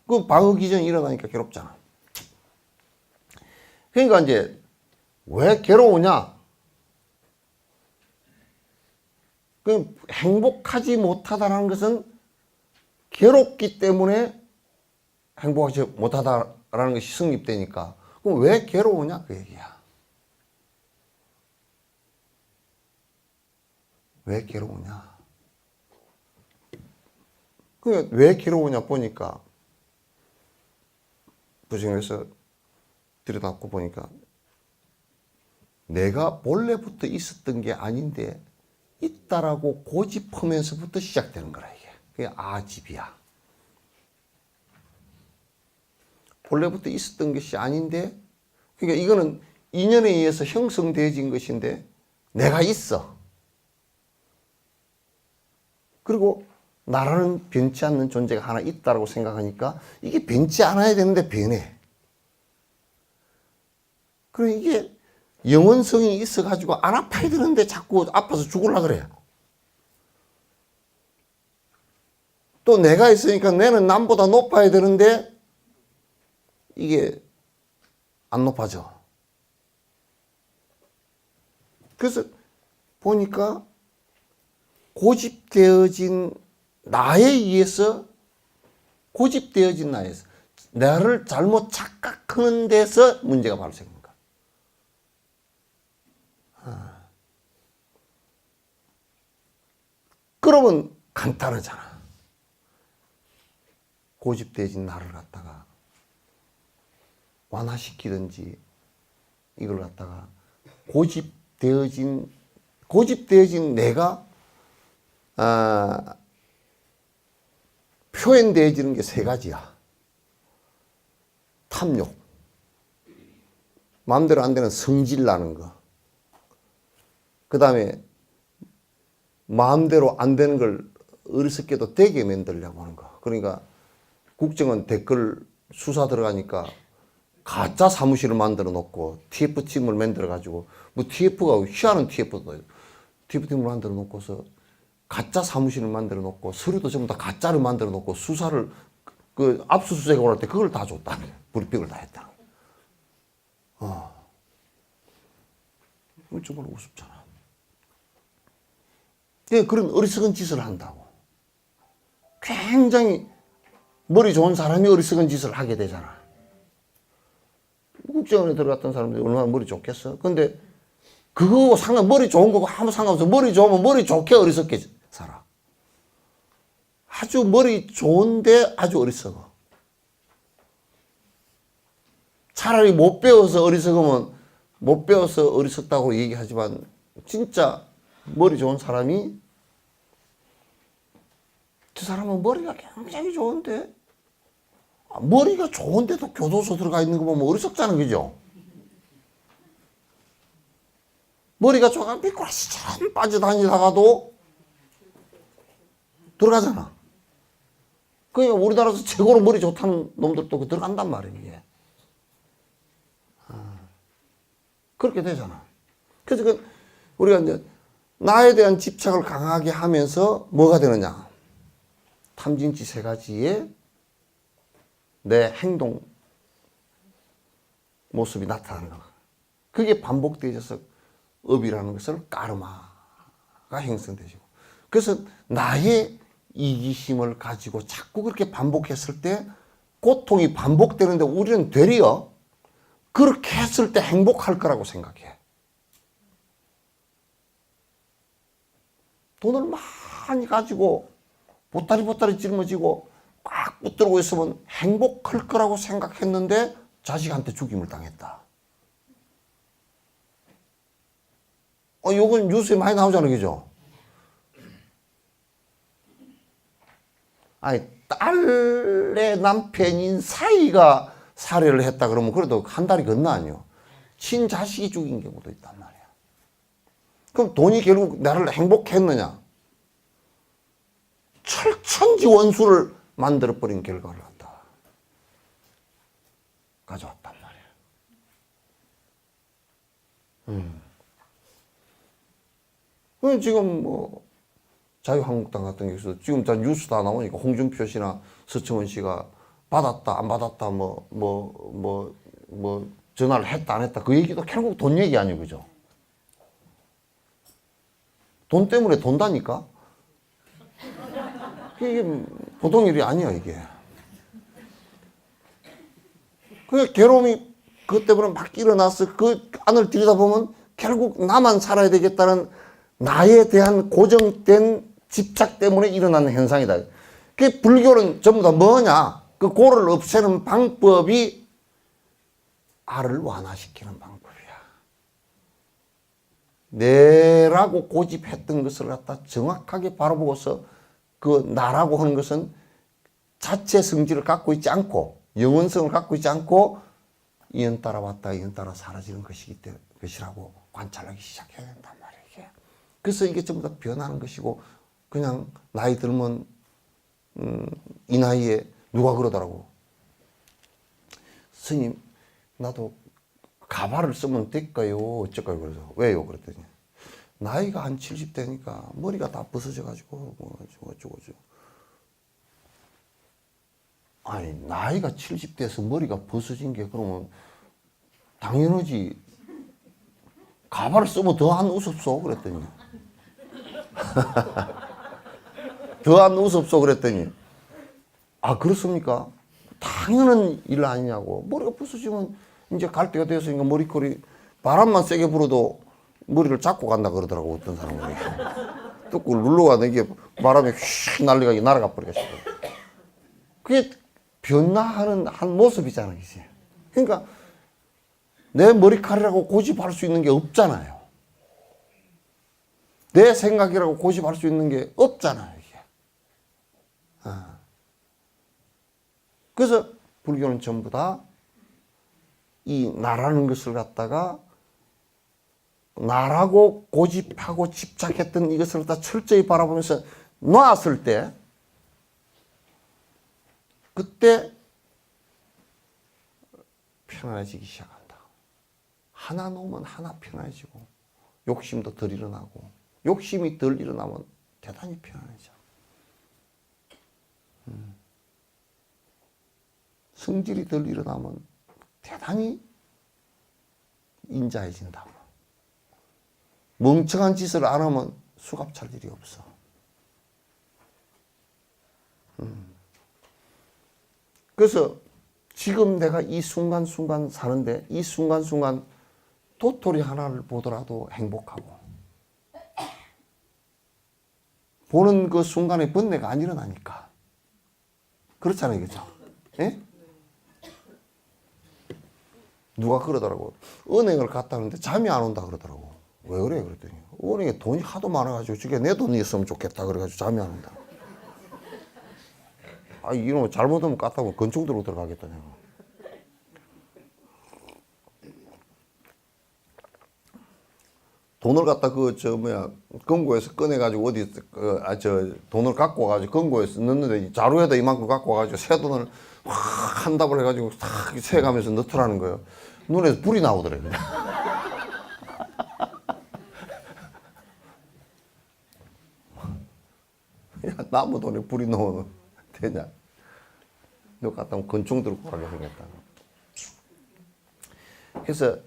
그 방어 기전이 일어나니까 괴롭잖아. 그러니까 이제 왜 괴로우냐? 그 행복하지 못하다는 것은 괴롭기 때문에 행복하지 못하다라는 것이 성립되니까. 그럼 왜 괴로우냐? 그 얘기야. 왜 괴로우냐? 그러니까 왜 괴로우냐 보니까 부정에서 들여다보고 보니까 내가 본래부터 있었던 게 아닌데 있다라고 고집하면서부터 시작되는 거라 이게. 그게 아집이야. 본래부터 있었던 것이 아닌데, 그러니까 이거는 인연에 의해서 형성되어진 것인데 내가 있어. 그리고 나라는 변치 않는 존재가 하나 있다라고 생각하니까 이게 변치 않아야 되는데 변해. 그래 이게 영원성이 있어가지고 안 아파야 되는데 자꾸 아파서 죽으려고 그래. 또 내가 있으니까 내는 남보다 높아야 되는데 이게 안 높아져. 그래서 보니까 고집되어진 나에 의해서 나를 잘못 착각하는 데서 문제가 발생한 거야. 그러면 간단하잖아. 고집되어진 나를 갖다가 완화시키든지 이걸 갖다가 고집되어진 내가 표현되어지는 게 세 가지야. 탐욕, 마음대로 안 되는 성질 나는 거, 그 다음에 마음대로 안 되는 걸 어리석게도 되게 만들려고 하는 거. 그러니까 국정원 댓글 수사 들어가니까 가짜 사무실을 만들어 놓고 TF팀을 만들어 가지고 뭐 TF가 희한한 TF팀을 만들어 놓고서 가짜 사무실을 만들어 놓고 서류도 전부 다 가짜를 만들어 놓고 수사를 그 압수수색 올 때 그걸 다 줬다. 브리핑을 다 했다. 이거 정말 우습잖아. 그런 어리석은 짓을 한다고. 굉장히 머리 좋은 사람이 어리석은 짓을 하게 되잖아. 국정원에 들어갔던 사람들이 얼마나 머리 좋겠어? 근데 그거 머리 좋은 거고 아무 상관없어. 머리 좋으면 머리 좋게 어리석게 살아. 아주 머리 좋은데 아주 어리석어. 차라리 못 배워서 어리석으면 못 배워서 어리석다고 얘기하지만 진짜 머리 좋은 사람이 저 사람은 머리가 굉장히 좋은데 머리가 좋은데도 교도소 들어가 있는 거 보면 어리석잖아. 그죠? 머리가 좋아 미꾸라지처럼 빠져다니다가도 들어가잖아. 그러니까 우리나라에서 최고로 머리 좋다는 놈들도 들어간단 말이에요. 그렇게 되잖아. 그래서 우리가 이제 나에 대한 집착을 강하게 하면서 뭐가 되느냐? 탐진치 세 가지의 내 행동 모습이 나타나는 거야. 그게 반복되어져서 업이라는 것을 까르마가 형성되죠. 그래서 나의 이기심을 가지고 자꾸 그렇게 반복했을 때 고통이 반복되는데 우리는 되려 그렇게 했을 때 행복할 거라고 생각해. 돈을 많이 가지고 보따리 짊어지고 꽉 붙들고 있으면 행복할 거라고 생각했는데 자식한테 죽임을 당했다. 요건 뉴스에 많이 나오잖아요. 그죠? 아니, 딸의 남편인 사이가 살해를 했다 그러면 그래도 한 달이 건너 아니요. 친자식이 죽인 경우도 있단 말이야. 그럼 돈이 결국 나를 행복해 했느냐? 철천지 원수를 만들어버린 결과를 갖다 가져왔단 말이야. 지금 뭐 자유한국당 같은 경우서 지금 다 뉴스 다 나오니까 홍준표 씨나 서청원 씨가 받았다 안 받았다 뭐 전화를 했다 안 했다 그 얘기도 결국 돈 얘기 아니에요, 그죠? 돈 때문에 돈다니까. 이게 보통 일이 아니야 이게. 그 괴로움이 그것 때문에 막 일어나서 그 안을 들여다보면 결국 나만 살아야 되겠다는 나에 대한 고정된 집착 때문에 일어나는 현상이다. 그 불교는 전부 다 뭐냐? 그 고를 없애는 방법이 알을 완화시키는 방법이야. 내라고 고집했던 것을 갖다 정확하게 바라보고서 그 나라고 하는 것은 자체 성질을 갖고 있지 않고 영원성을 갖고 있지 않고 이연 따라 왔다 이연 따라 사라지는 것이라고 관찰하기 시작해야 된단 말이에요. 이게. 그래서 이게 전부 다 변하는 것이고 그냥 나이 들면 이 나이에 누가 그러더라고. 스님 나도 가발을 쓰면 될까요? 어쩔까요? 그래서 왜요? 그랬더니 나이가 한 70대니까 머리가 다 벗어져 가지고 뭐 어쩌고. 아니 나이가 70대에서 머리가 벗어진 게 그러면 당연하지. 가발을 쓰면 더 안 웃었어 그랬더니 더 안 웃었어 그랬더니 아 그렇습니까? 당연한 일 아니냐고. 머리가 벗어지면 이제 갈 때가 되었으니까 머리컬이 바람만 세게 불어도 머리를 잡고 간다 그러더라고 어떤 사람은. 또 그걸 눌러가 이게 바람에 휙 날아가 버리겠어. 그게 변화하는 한 모습이잖아 이제. 그러니까 내 머리카락이라고 고집할 수 있는 게 없잖아요. 내 생각이라고 고집할 수 있는 게 없잖아요 이게. 그래서 불교는 전부 다 이 나라는 것을 갖다가 나라고 고집하고 집착했던 이것을 다 철저히 바라보면서 놨을 때 그때 편안해지기 시작한다. 하나 놓으면 하나 편안해지고 욕심도 덜 일어나고 욕심이 덜 일어나면 대단히 편안해져. 성질이 덜 일어나면 대단히 인자해진다고. 멍청한 짓을 안 하면 수갑 찰 일이 없어. 그래서 지금 내가 이 순간순간 사는데 이 순간순간 도토리 하나를 보더라도 행복하고 보는 그 순간에 번뇌가 안 일어나니까. 그렇잖아요. 그죠? 예? 누가 그러더라고. 은행을 갔다 오는데 잠이 안 온다 그러더라고. 왜 그래? 그랬더니 은행에 돈이 하도 많아가지고 저게 내 돈이었으면 좋겠다 그래가지고 잠이 안 온다. 아 이놈 잘못하면 깠다고 건축 들고 들어가겠다 내가. 돈을 갖다 금고에서 꺼내가지고 어디 돈을 갖고 와가지고 금고에서 넣는데 자루에다 이만큼 갖고 와가지고 새 돈을 확 한 답을 해가지고 탁 세가면서 넣더라는 거예요. 눈에서 불이 나오더래요. 야 나무 돈에 불이 나오면 되냐? 너 갖다 놓으면 건총 들고 가게 생겼다. 그래서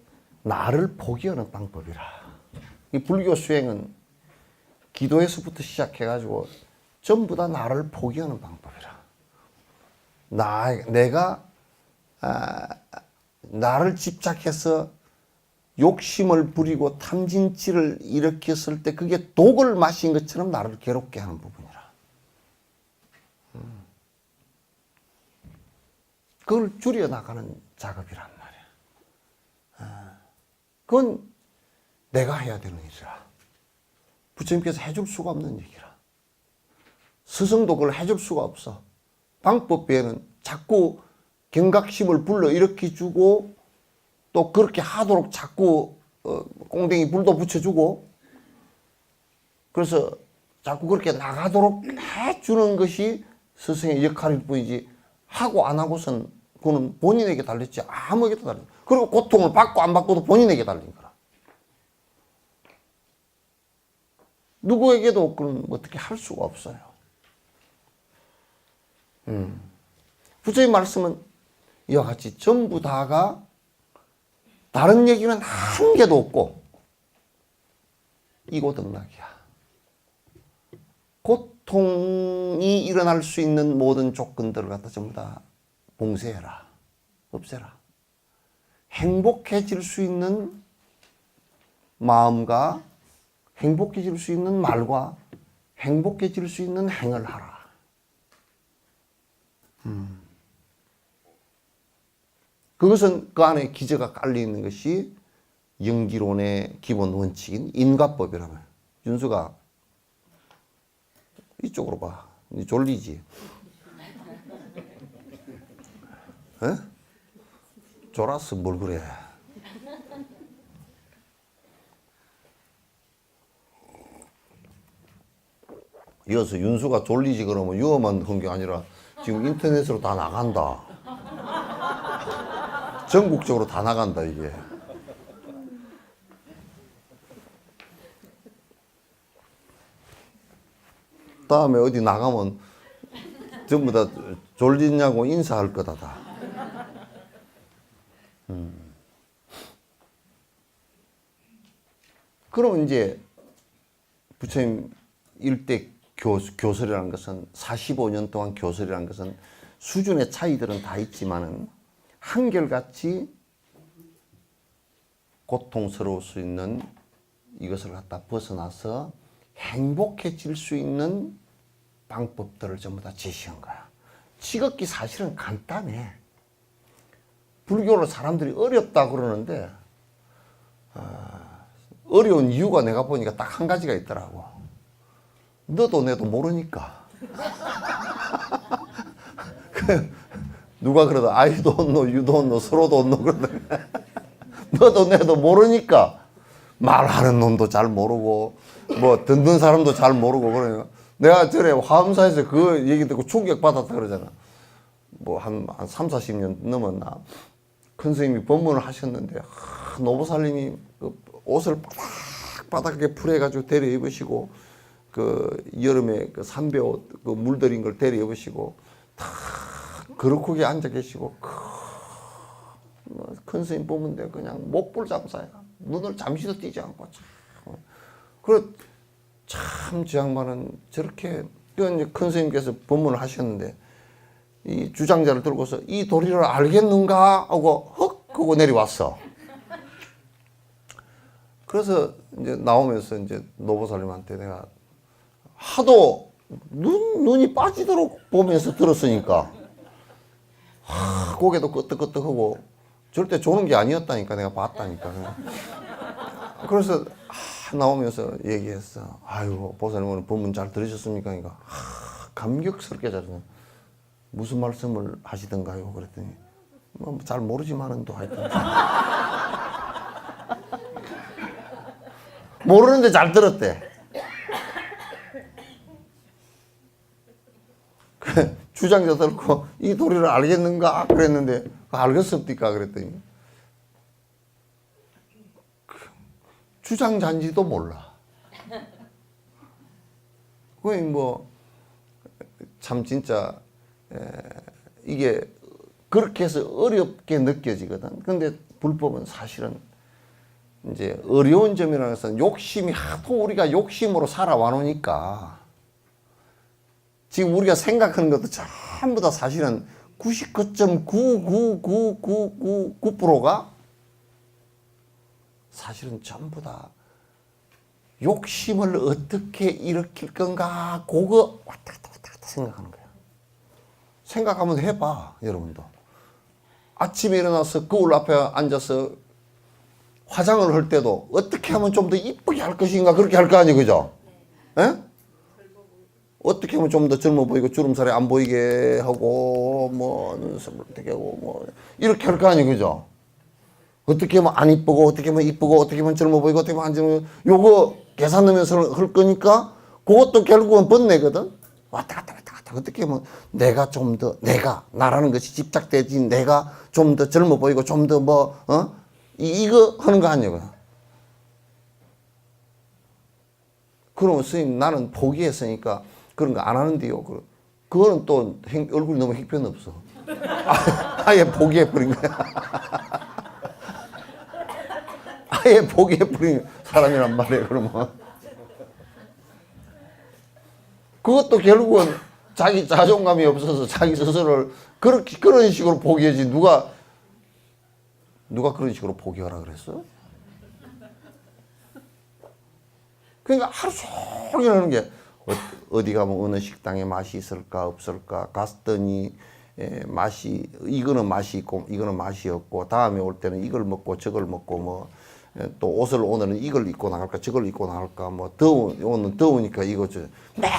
나를 포기하는 방법이라. 이 불교 수행은 기도에서부터 시작해가지고 전부 다 나를 포기하는 방법이라. 내가 나를 집착해서 욕심을 부리고 탐진치를 일으켰을 때 그게 독을 마신 것처럼 나를 괴롭게 하는 부분이라. 그걸 줄여나가는 작업이란 말이야. 그건 내가 해야 되는 일이라. 부처님께서 해줄 수가 없는 얘기라. 스승도 그걸 해줄 수가 없어. 방법에는 자꾸 경각심을 불러일으켜주고 또 그렇게 하도록 자꾸 꽁댕이 불도 붙여주고 그래서 자꾸 그렇게 나가도록 해주는 것이 스승의 역할일 뿐이지 하고 안 하고선 그거는 본인에게 달렸지 아무에게도 달려. 그리고 고통을 받고 안 받고도 본인에게 달린 거라. 누구에게도 그런 어떻게 할 수가 없어요. 부처의 말씀은 이와 같이 전부 다가 다른 얘기는 한 개도 없고 이고등락이야. 고통이 일어날 수 있는 모든 조건들을 갖다 전부 다 봉쇄해라. 없애라. 행복해질 수 있는 마음과 행복해질 수 있는 말과 행복해질 수 있는 행을 하라. 그것은 그 안에 기저가 깔려 있는 것이 영기론의 기본 원칙인 인과법이라며. 윤수가 이쪽으로 봐. 니 졸리지? 에? 졸았어 뭘 그래? 이어서 윤수가 졸리지 그러면 유어만 한 게 아니라 지금 인터넷으로 다 나간다. 전국적으로 다 나간다 이게. 다음에 어디 나가면 전부 다 졸리냐고 인사할 거다 다. 그럼 이제 부처님 일대 교설이라는 것은 45년 동안 교설이라는 것은 수준의 차이들은 다 있지만은 한결같이 고통스러울 수 있는 이것을 갖다 벗어나서 행복해질 수 있는 방법들을 전부 다 제시한 거야. 지극히 사실은 간단해. 불교를 사람들이 어렵다 그러는데 어려운 이유가 내가 보니까 딱 한 가지가 있더라고. 너도 내도 모르니까. 누가 그러다 I don't know, you don't know, 서로 don't know 그러다. 너도 내도 모르니까 말하는 놈도 잘 모르고 뭐 듣는 사람도 잘 모르고 그러니까 내가 전에 화엄사에서 그 얘기 듣고 충격받았다 그러잖아. 뭐 한 3, 40년 넘었나. 큰 스님이 법문을 하셨는데 노보살님이 그 옷을 바닥바닥하게 풀어가지고 데려 입으시고 그 여름에 그 삼배옷 그 물들인 걸 데려 입으시고 다 거룩하게 앉아 계시고 큰 스님 보는데 그냥 목불 장사야. 눈을 잠시도 띄지 않고 그래 참 저 양반은 저렇게 큰 스님께서 법문을 하셨는데 이 주장자를 들고서 이 도리를 알겠는가 하고 헉 하고 내려왔어. 그래서 이제 나오면서 이제 노보살님한테 내가 하도 눈이 빠지도록 보면서 들었으니까 고개도 끄덕끄덕하고 절대 조는 게 아니었다니까 내가 봤다니까. 그래서 나오면서 얘기했어. 아이고 보살님 오늘 법문 잘 들으셨습니까? 그러니까 감격스럽게 잘했어. 무슨 말씀을 하시던가요? 그랬더니 뭐 잘 모르지만은 또 하여튼 모르는데 잘 들었대. 주장자 들고 이 도리를 알겠는가? 그랬는데 알겠습니까? 그랬더니 주장자인지도 몰라. 거의 뭐 참 진짜 이게 그렇게 해서 어렵게 느껴지거든. 근데 불법은 사실은 이제 어려운 점이라는 것은 욕심이 하도 우리가 욕심으로 살아와 놓으니까 지금 우리가 생각하는 것도 전부 다 사실은 99.99999%가 사실은 전부 다 욕심을 어떻게 일으킬 건가 그거 왔다 갔다 생각하는 거야. 생각 한번 해봐 여러분도. 아침에 일어나서 거울 앞에 앉아서 화장을 할 때도 어떻게 하면 좀 더 이쁘게 할 것인가 그렇게 할 거 아니에요, 그죠? 예? 어떻게 하면 좀 더 젊어 보이고 주름살이 안 보이게 하고 뭐 눈썹을 어떻게 하고 뭐 이렇게 할 거 아니에요, 그죠? 어떻게 하면 안 이쁘고 어떻게 하면 이쁘고 어떻게 하면 젊어 보이고 어떻게 하면 안 젊어 보이고 요거 계산 넣으면서 할 거니까 그것도 결국은 번뇌거든. 왔다 갔다 어떻게 하면 내가 좀 더 내가 나라는 것이 집착되지 내가 좀 더 젊어 보이고 좀 더 뭐 이거 하는 거 아니에요. 그러면 스님 나는 포기했으니까 그런 거 안 하는데요. 그거는 또 얼굴이 너무 형편없어. 아예 포기해버린 거야. 아예 포기해버린 사람이란 말이에요. 그러면 그것도 결국은 자기 자존감이 없어서 자기 스스로를 그런 식으로 포기하지. 누가 그런 식으로 포기하라 그랬어? 그러니까 하루 종일 하는 게 어디 가면 어느 식당에 맛이 있을까 없을까 갔더니 맛이 이거는 맛이 있고 이거는 맛이 없고 다음에 올 때는 이걸 먹고 저걸 먹고 뭐 또 옷을 오늘은 이걸 입고 나갈까 저걸 입고 나갈까 뭐 오늘 더우니까 이거 저 맨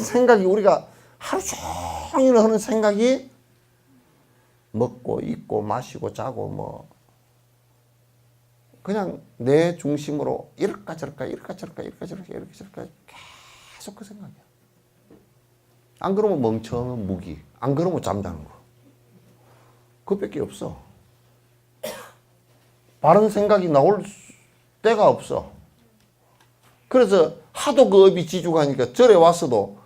생각이 우리가 하루 종일 하는 생각이 먹고 입고 마시고 자고 뭐 그냥 내 중심으로 이럴까 저럴까 이럴까 저럴까 이럴까 저럴까 이럴까 저럴까 계속 그 생각이야. 안 그러면 멍청한 무기, 안 그러면 잠자는 거. 그것밖에 없어. 바른 생각이 나올 때가 없어. 그래서 하도 그 업이 지죽하니까 절에 왔어도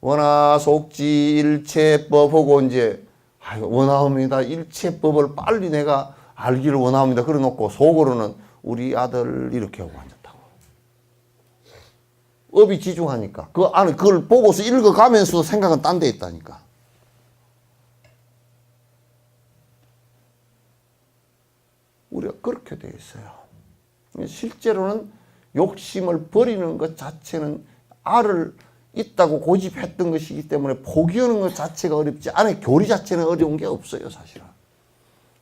원하 속지 일체법하고 이제 원하옵니다. 일체법을 빨리 내가 알기를 원합니다. 그래 놓고 속으로는 우리 아들 이렇게 하고 앉았다고. 업이 지중하니까. 그 안에 그걸 보고서 읽어가면서 생각은 딴 데 있다니까. 우리가 그렇게 되어 있어요. 실제로는 욕심을 버리는 것 자체는 알을 있다고 고집했던 것이기 때문에 포기하는 것 자체가 어렵지 안에 교리 자체는 어려운 게 없어요. 사실은.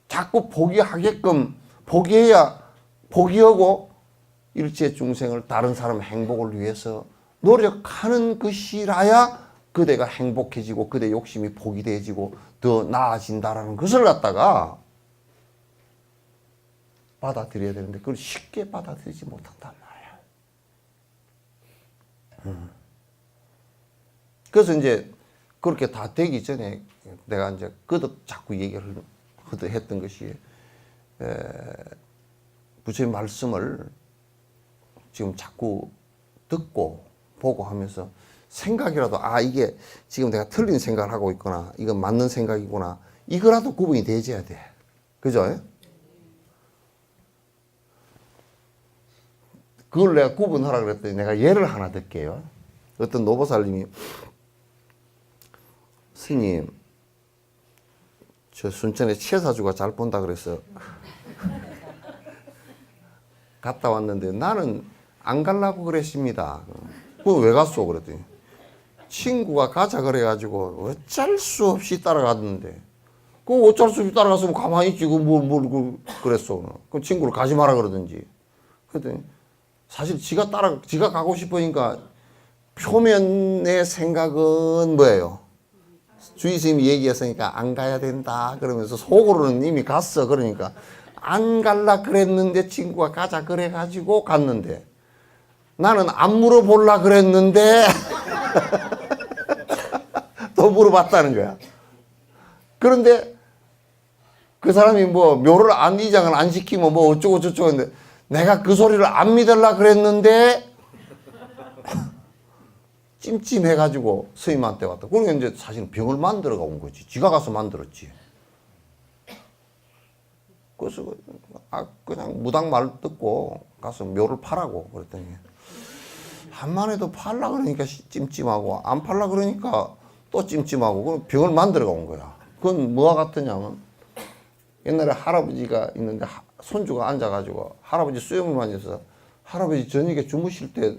자꾸 포기하게끔 포기해야 포기하고 일체 중생을 다른 사람 행복을 위해서 노력하는 것이라야 그대가 행복해지고 그대 욕심이 포기돼지고 더 나아진다라는 것을 갖다가 받아들여야 되는데 그걸 쉽게 받아들이지 못한단 말이야. 그래서 이제 그렇게 다 되기 전에 내가 이제 거듭 자꾸 얘기를 했던 것이 부처님 말씀을 지금 자꾸 듣고 보고 하면서 생각이라도 이게 지금 내가 틀린 생각을 하고 있거나 이건 맞는 생각이구나 이거라도 구분이 되어야 돼. 그죠? 그걸 내가 구분하라 그랬더니 내가 예를 하나 들게요. 어떤 노보살님이 스님 저 순천에 치사주가 잘 본다 그래서 갔다 왔는데 나는 안 가려고 그랬습니다. 그거 왜 갔어? 그랬더니 친구가 가자 그래가지고 어쩔 수 없이 따라갔는데 그 어쩔 수 없이 따라갔으면 가만히 있지 뭘 그랬어. 그럼 친구를 가지 마라 그러든지. 그랬더니 사실 지가 가고 싶으니까 표면의 생각은 뭐예요? 주의 스님이 얘기했으니까 안 가야 된다 그러면서 속으로는 이미 갔어. 그러니까 안 갈라 그랬는데 친구가 가자 그래가지고 갔는데 나는 안 물어볼라 그랬는데 또 물어봤다는 거야. 그런데 그 사람이 뭐 묘를 이장을 안 시키면 뭐 어쩌고 저쩌고 했는데 내가 그 소리를 안 믿으려 그랬는데 찜찜해가지고 스님한테 왔다. 그러니까 이제 사실은 병을 만들어가 온 거지. 지가 가서 만들었지. 그래서 그냥 무당 말 듣고 가서 묘를 파라고 그랬더니 한만 해도 팔라 그러니까 찜찜하고 안 팔라 그러니까 또 찜찜하고 그럼 병을 만들어가 온 거야. 그건 뭐와 같으냐면 옛날에 할아버지가 있는데 손주가 앉아가지고 할아버지 수염을 만져서 할아버지 저녁에 주무실 때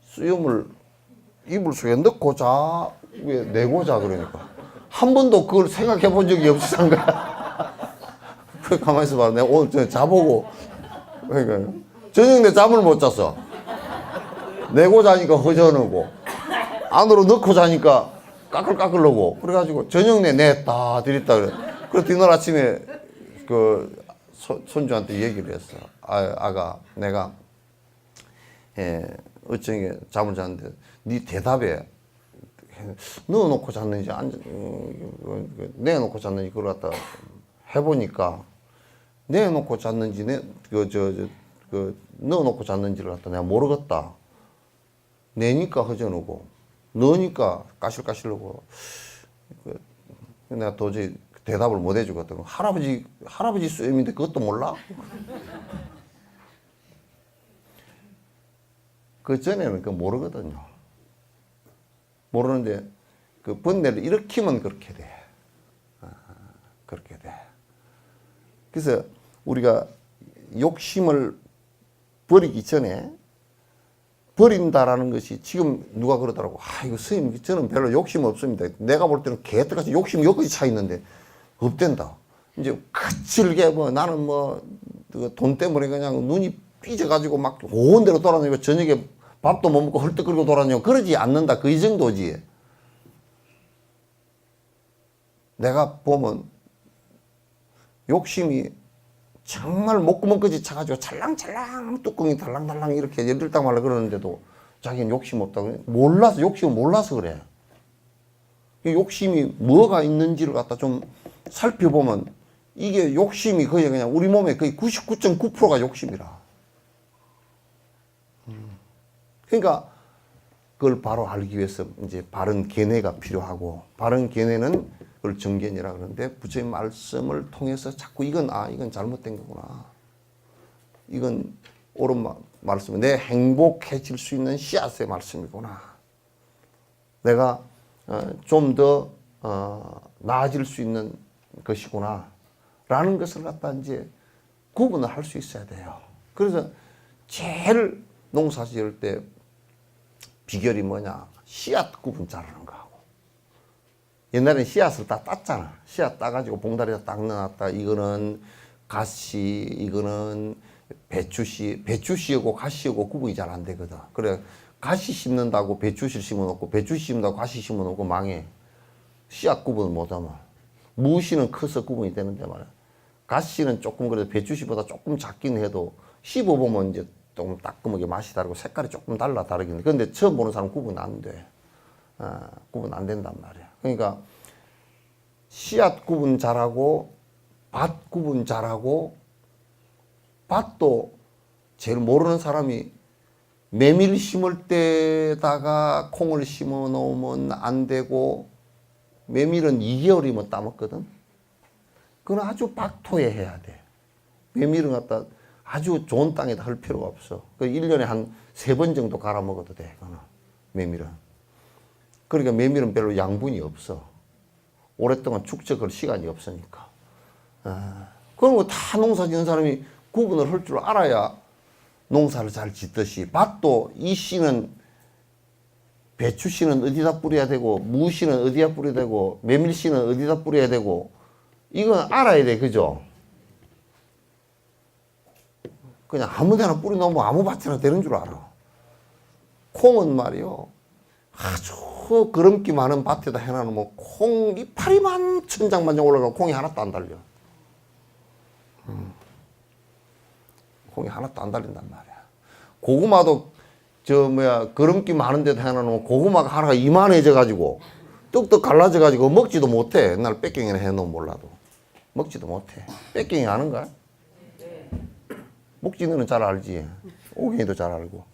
수염을 이불 속에 넣고 자, 왜 내고 자 그러니까 한 번도 그걸 생각해 본 적이 없었던 거야. 그 가만히 있어봐. 내가 오늘 저녁 자보고 그러니까 저녁 내 잠을 못 잤어. 내고 자니까 허전하고 안으로 넣고 자니까 까끌까끌하고 그래가지고 저녁 내 다 드렸다 그래. 그래서 뒤날 아침에 그 손주한테 얘기를 했어. 아가 내가 어쩌게 잠을 잤는데 네 대답에 넣어놓고 잤는지 내놓고 잤는지 그걸 갖다 해보니까 내놓고 잤는지 넣어놓고 잤는지를 갖다 내가 모르겠다. 내니까 허전하고 너니까 까실까실하고 내가 도저히 대답을 못 해주거든. 할아버지 쌤인데 그것도 몰라? 그 전에는 그 모르거든요. 모르는데 그 번뇌를 일으키면 그렇게 돼. 그렇게 돼. 그래서 우리가 욕심을 버리기 전에 버린다라는 것이 지금 누가 그러더라고. 이거 스님 저는 별로 욕심 없습니다. 내가 볼 때는 개떡같이 욕심이 여기까지 차 있는데 없댄다. 이제 거칠게 나는 돈 때문에 그냥 눈이 삐져가지고 막 온 데로 돌아다니고 저녁에 밥도 못 먹고 헐떡거리고 돌아다니고 그러지 않는다. 그 이 정도지. 내가 보면 욕심이 정말 목구멍까지 차가지고 찰랑찰랑 뚜껑이 달랑달랑 이렇게 열들딱 말라 그러는데도 자기는 욕심 없다고. 몰라서, 욕심을 몰라서 그래. 욕심이 뭐가 있는지를 갖다 좀 살펴보면 이게 욕심이 거의 그냥 우리 몸의 거의 99.9%가 욕심이라. 그러니까 그걸 바로 알기 위해서 이제 바른 견해가 필요하고, 바른 견해는 그걸 정견이라 그러는데 부처님 말씀을 통해서 자꾸 이건 잘못된 거구나. 이건 옳은 말씀, 내 행복해질 수 있는 씨앗의 말씀이구나. 내가 좀 더 나아질 수 있는 것이구나. 라는 것을 갖다 이제 구분을 할 수 있어야 돼요. 그래서 제일 농사 지을 때 비결이 뭐냐? 씨앗 구분 잘하는 거하고. 옛날엔 씨앗을 다 땄잖아. 씨앗 따가지고 봉다리에다 딱 넣어놨다. 이거는 갓씨, 이거는 배추씨. 배추씨하고 갓씨하고 구분이 잘 안 되거든. 그래, 갓씨 심는다고 배추씨 심어놓고, 배추씨 심는다고 갓씨 심어놓고 망해. 씨앗 구분을 못하면. 무씨는 커서 구분이 되는데 말이야. 갓씨는 조금 그래도 배추씨보다 조금 작긴 해도 씹어보면 이제 조금 따끔하게 맛이 다르고 색깔이 조금 다르긴 해. 근데 처음 보는 사람은 구분 안 돼. 구분 안 된단 말이야. 그러니까 씨앗 구분 잘하고 밭 구분 잘하고, 밭도 제일 모르는 사람이 메밀 심을 때다가 콩을 심어 놓으면 안 되고, 메밀은 2개월이면 따먹거든. 그건 아주 박토에 해야 돼. 메밀은 갖다 아주 좋은 땅에다 할 필요가 없어. 그 1년에 한 3번 정도 갈아 먹어도 돼. 그거는 메밀은. 그러니까 메밀은 별로 양분이 없어. 오랫동안 축적할 시간이 없으니까. 그런 거 다 농사 짓는 사람이 구분을 할 줄 알아야 농사를 잘 짓듯이, 밭도 이 씨는 배추 씨는 어디다 뿌려야 되고, 무 씨는 어디다 뿌려야 되고, 메밀 씨는 어디다 뿌려야 되고, 이건 알아야 돼. 그죠? 그냥 아무 데나 뿌려 놓으면 아무 밭이나 되는 줄 알아. 콩은 말이요, 아주 거름기 많은 밭에다 해놔놓으면 콩 이파리만 천장만장 올라가고 콩이 하나도 안 달려. 콩이 하나도 안 달린단 말이야. 고구마도 거름기 많은 데다 해놔놓으면 고구마가 하나가 이만해져 가지고 떡떡 갈라져 가지고 먹지도 못해. 옛날 뺏갱이나 해놓으면 몰라도 먹지도 못해. 뺏갱이 아는가? 목진이는 잘 알지. 오갱이도 잘 알고.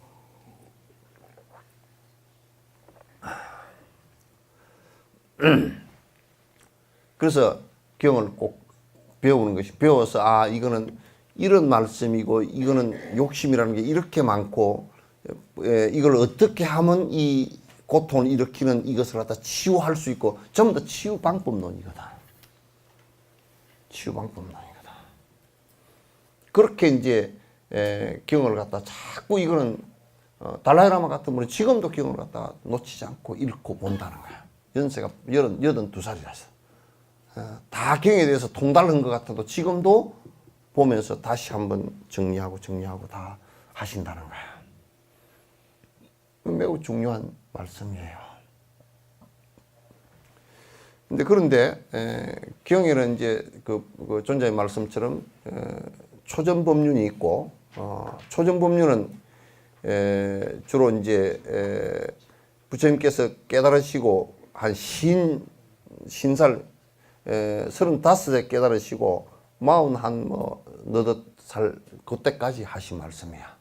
그래서 경을 꼭 배우는 것이, 배워서 이거는 이런 말씀이고 이거는 욕심이라는 게 이렇게 많고, 이걸 어떻게 하면 이 고통을 일으키는 이것을 갖다 치유할 수 있고, 전부 다 치유 방법론이거든. 치유 방법론이거든. 그렇게 이제 경을 갖다 자꾸, 이거는 달라이라마 같은 분은 지금도 경을 갖다 놓치지 않고 읽고 본다는 거야. 연세가 82살이라서 다 경에 대해서 통달한 것 같아도 지금도 보면서 다시 한번 정리하고 다 하신다는 거야. 매우 중요한 말씀이에요. 그런데 경에는 이제 그 존자의 말씀처럼 초전법륜이 있고, 초전법륜은 주로 이제 부처님께서 깨달으시고 한 신살 35에 깨달으시고 41 너댓 살 그때까지 하신 말씀이야.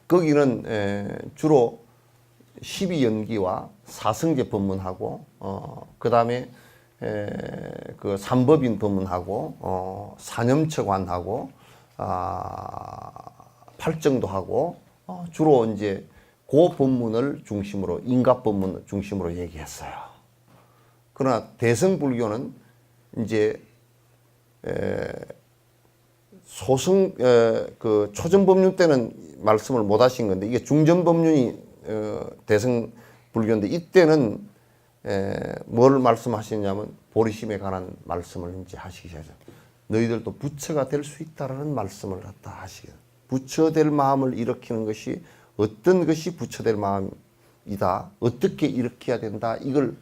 거기는 주로 12연기와 사성제 법문하고 그 다음에 그 삼법인 법문하고 사념처관하고 팔정도 하고 주로 이제 그 법문을 중심으로 인갑 법문 중심으로 얘기했어요. 그러나 대승불교는 이제 소승 그 초전법륜 때는 말씀을 못 하신 건데 이게 중전법륜이 대승불교인데 이때는 뭘 말씀하시냐면 보리심에 관한 말씀을 이제 하시겠죠. 너희들도 부처가 될 수 있다라는 말씀을 갖다 하시게. 부처될 마음을 일으키는 것이 어떤 것이 부처될 마음이다. 어떻게 일으켜야 된다. 이걸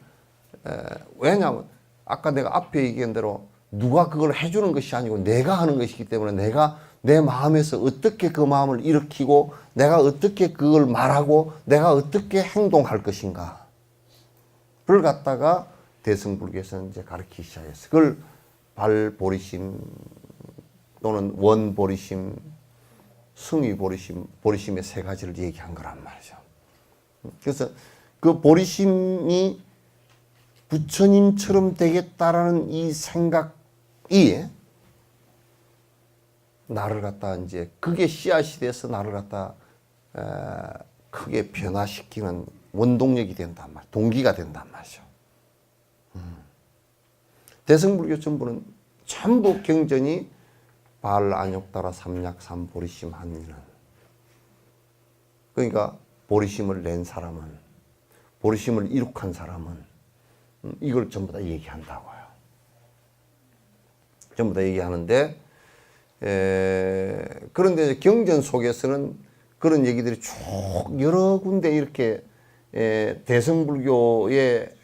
왜냐하면 아까 내가 앞에 얘기한 대로 누가 그걸 해주는 것이 아니고 내가 하는 것이기 때문에 내가 내 마음에서 어떻게 그 마음을 일으키고 내가 어떻게 그걸 말하고 내가 어떻게 행동할 것인가. 그걸 갖다가 대승불교에서는 이제 가르치기 시작했어요. 그걸 발보리심 또는 원보리심, 승위보리심, 보리심의 세 가지를 얘기한 거란 말이죠. 그래서 그 보리심이 부처님처럼 되겠다라는 이 생각이 나를 갖다 이제 그게 씨앗이 돼서 나를 갖다 크게 변화시키는 원동력이 된단 말이에요. 동기가 된단 말이죠. 대승불교 전부는 전부 경전이 발, 안욕따라, 삼약, 삼보리심, 한미는. 그러니까 보리심을 낸 사람은, 보리심을 이룩한 사람은 이걸 전부 다 얘기한다고요. 전부 다 얘기하는데 그런데 경전 속에서는 그런 얘기들이 쭉 여러 군데 이렇게 대승불교의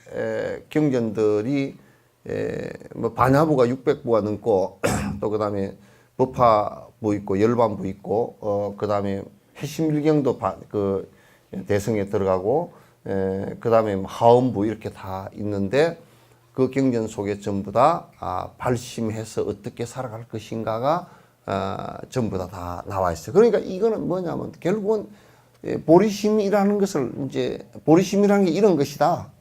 경전들이 뭐 반야부가 600부가 넘고 또 그다음에 법화부 있고 열반부 있고 그 다음에 해심일경도 그 대승에 들어가고 그 다음에 하엄부 이렇게 다 있는데 그 경전 속에 전부 다 발심해서 어떻게 살아갈 것인가가 전부 다 나와 있어요. 그러니까 이거는 뭐냐면 결국은 보리심이라는 것을 이제 보리심이라는 게 이런 것이다.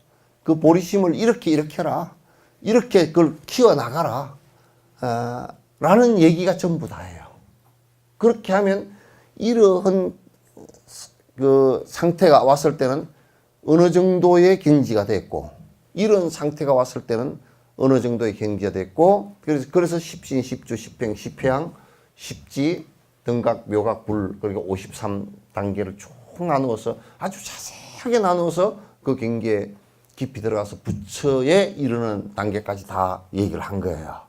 그 보리심을 이렇게 해라. 이렇게 그걸 키워나가라. 라는 얘기가 전부 다예요. 그렇게 하면 이러한 그 상태가 왔을 때는 어느 정도의 경지가 됐고, 이런 상태가 왔을 때는 어느 정도의 경지가 됐고, 그래서 십신, 십주, 십행, 십회양, 십지, 등각, 묘각, 불, 그러니까 53단계를 쭉 나누어서 아주 자세하게 나누어서 그 경계에 깊이 들어가서 부처에 이르는 단계까지 다 얘기를 한 거예요.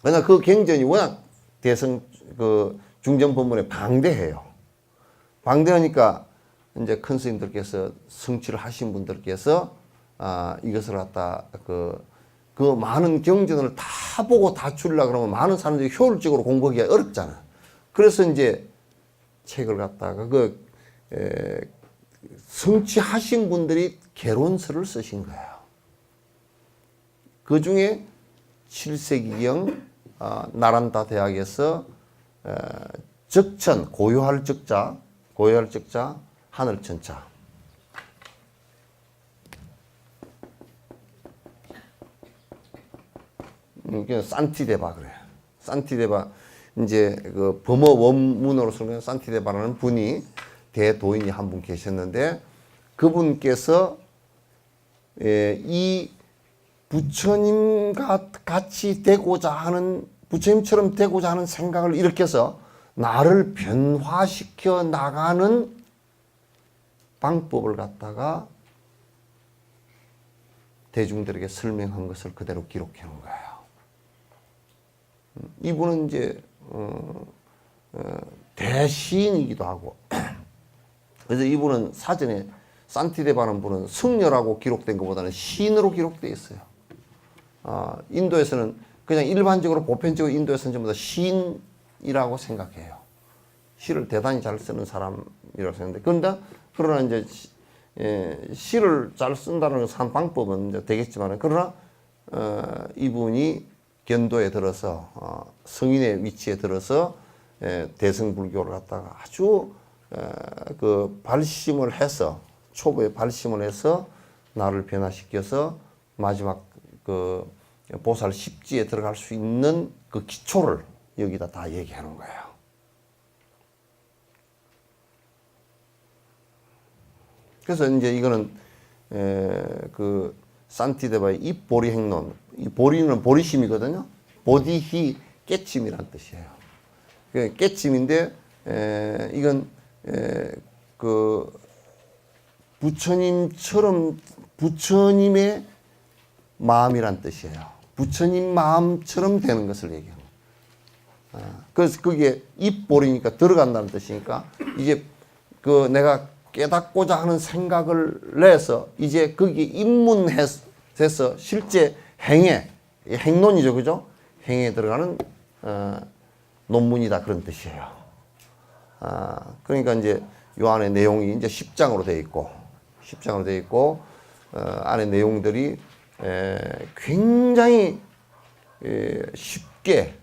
그러나 그 경전이 워낙 그 중전법문에 방대해요. 방대하니까 이제 큰 스님들께서 성취를 하신 분들께서 이것을 갖다 그 많은 경전을 다 보고 다 주려고 그러면 많은 사람들이 효율적으로 공부하기가 어렵잖아. 그래서 이제 책을 갖다가 성취하신 분들이 개론서를 쓰신 거예요. 그 중에 7세기경 나란다 대학에서 적천, 고요할 적자, 하늘천자. 이게 산티데바 그래요. 산티데바 이제 그 범어 원문으로 쓰는 산티데바라는 분이 대도인이 한 분 계셨는데 그분께서 이 부처님과 같이 되고자 하는 부처님처럼 되고자 하는 생각을 일으켜서 나를 변화시켜 나가는 방법을 갖다가 대중들에게 설명한 것을 그대로 기록해 놓은 거예요. 이분은 이제 대시인이기도 하고 그래서 이분은 사전에 산티데바라는 분은 승려라고 기록된 것보다는 시인으로 기록되어 있어요. 인도에서는 그냥 일반적으로 보편적으로 인도에서는 전부 다 시인이라고 생각해요. 시를 대단히 잘 쓰는 사람이라고 생각하는데 그러나 이제 시를 잘 쓴다는 것은 한 방법은 이제 되겠지만 그러나 이분이 견도에 들어서 성인의 위치에 들어서 대승불교를 갖다가 아주 그 발심을 해서 초보에 발심을 해서 나를 변화시켜서 마지막 그 보살 십지에 들어갈 수 있는 그 기초를 여기다 다 얘기하는 거예요. 그래서 이제 이거는 그 산티데바의 입보리 행론, 이 보리는 보리심이거든요. 보디히 깨침이란 뜻이에요. 깨침인데 이건 그 부처님처럼 부처님의 마음이란 뜻이에요. 부처님 마음처럼 되는 것을 얘기합니다. 그래서 그게 입보리니까 들어간다는 뜻이니까 이제 그 내가 깨닫고자 하는 생각을 내서 이제 거기에 입문해서 실제 행에, 행론이죠, 그죠? 행에 들어가는 논문이다 그런 뜻이에요. 그러니까 이제 요 안에 내용이 이제 10장으로 되어 있고, 안에 내용들이 굉장히 쉽게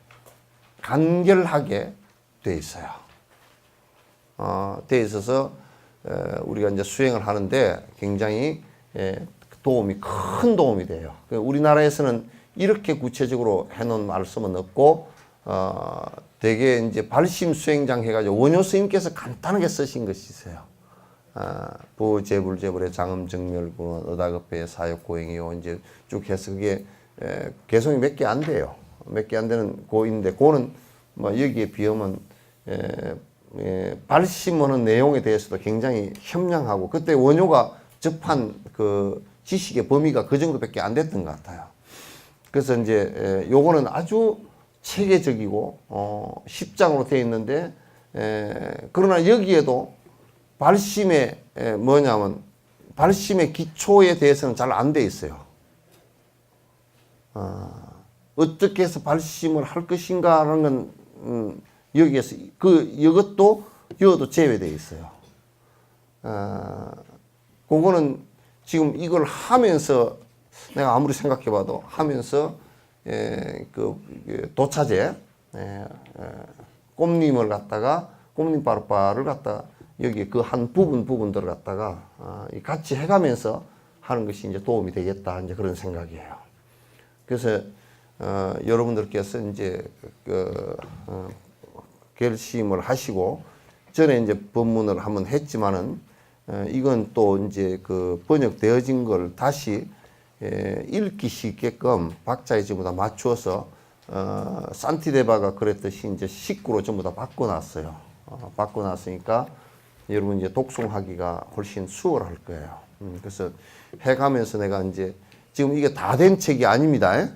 간결하게 돼 있어요. 돼 있어서 우리가 이제 수행을 하는데 굉장히 큰 도움이 돼요. 우리나라에서는 이렇게 구체적으로 해놓은 말씀은 없고, 되게 이제 발심 수행장 해가지고 원효 스님께서 간단하게 쓰신 것이 있어요. 부재불재불의 장음정멸구원 어다급배의 사역고행이요. 이제 쭉 해서 그게 개성이 몇 개 안 돼요. 몇 개 안 되는 고인데, 그거는 뭐 여기에 비하면 발심하는 내용에 대해서도 굉장히 현명하고, 그때 원효가 접한 그 지식의 범위가 그 정도밖에 안 됐던 것 같아요. 그래서 이제 요거는 아주 체계적이고 10장으로 되어 있는데, 그러나 여기에도 발심의 뭐냐면 발심의 기초에 대해서는 잘 안 돼 있어요. 어떻게 해서 발심을 할 것인가라는 건 여기에서 이것도 제외되어 있어요. 그거는 지금 이걸 하면서 내가 아무리 생각해봐도 하면서 그 도차제 꽃님을 갖다가 꽃님바르바를 갖다가 여기 그 한 부분들을 갖다가 같이 해가면서 하는 것이 이제 도움이 되겠다, 이제 그런 생각이에요. 그래서 여러분들께서 이제 결심을 하시고, 전에 이제 법문을 한번 했지만은 이건 또 이제 그 번역되어진 걸 다시 읽기 쉽게끔 박자에 전부 다 맞추어서 산티데바가 그랬듯이 이제 식구로 전부 다 바꿔놨어요. 바꿔놨으니까 여러분 이제 독송하기가 훨씬 수월할 거예요. 그래서 해가면서 내가 이제 지금 이게 다 된 책이 아닙니다.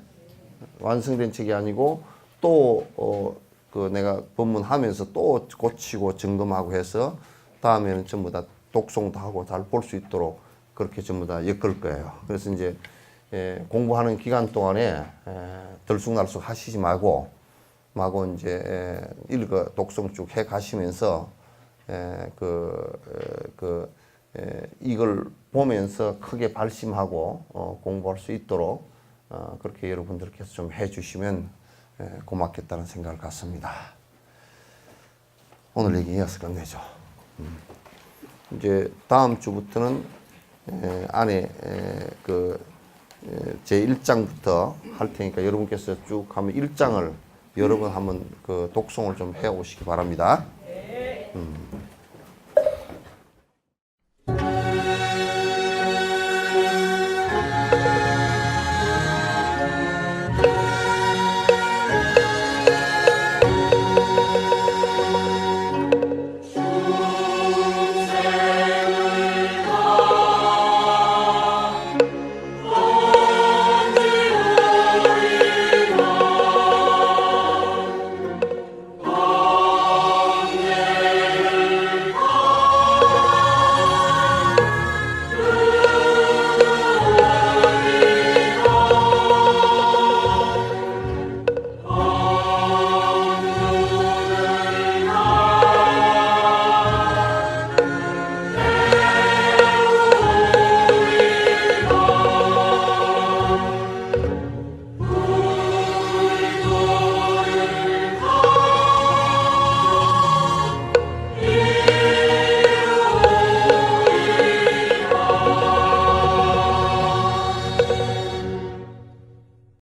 완성된 책이 아니고 또 그 내가 법문하면서 또 고치고 점검하고 해서 다음에는 전부 다 독송도 하고 잘 볼 수 있도록 그렇게 전부 다 엮을 거예요. 그래서 이제 공부하는 기간 동안에 들쑥날쑥 하시지 말고 이제 독송 쭉 해 가시면서 이걸 보면서 크게 발심하고 공부할 수 있도록 그렇게 여러분들께서 좀 해주시면 고맙겠다는 생각을 갖습니다. 오늘 얘기 이어서 끝내죠. 이제 다음 주부터는 안에 제 1장부터 할 테니까 여러분께서 쭉 하면 1장을 여러 번 한번 그 독송을 좀 해 오시기 바랍니다.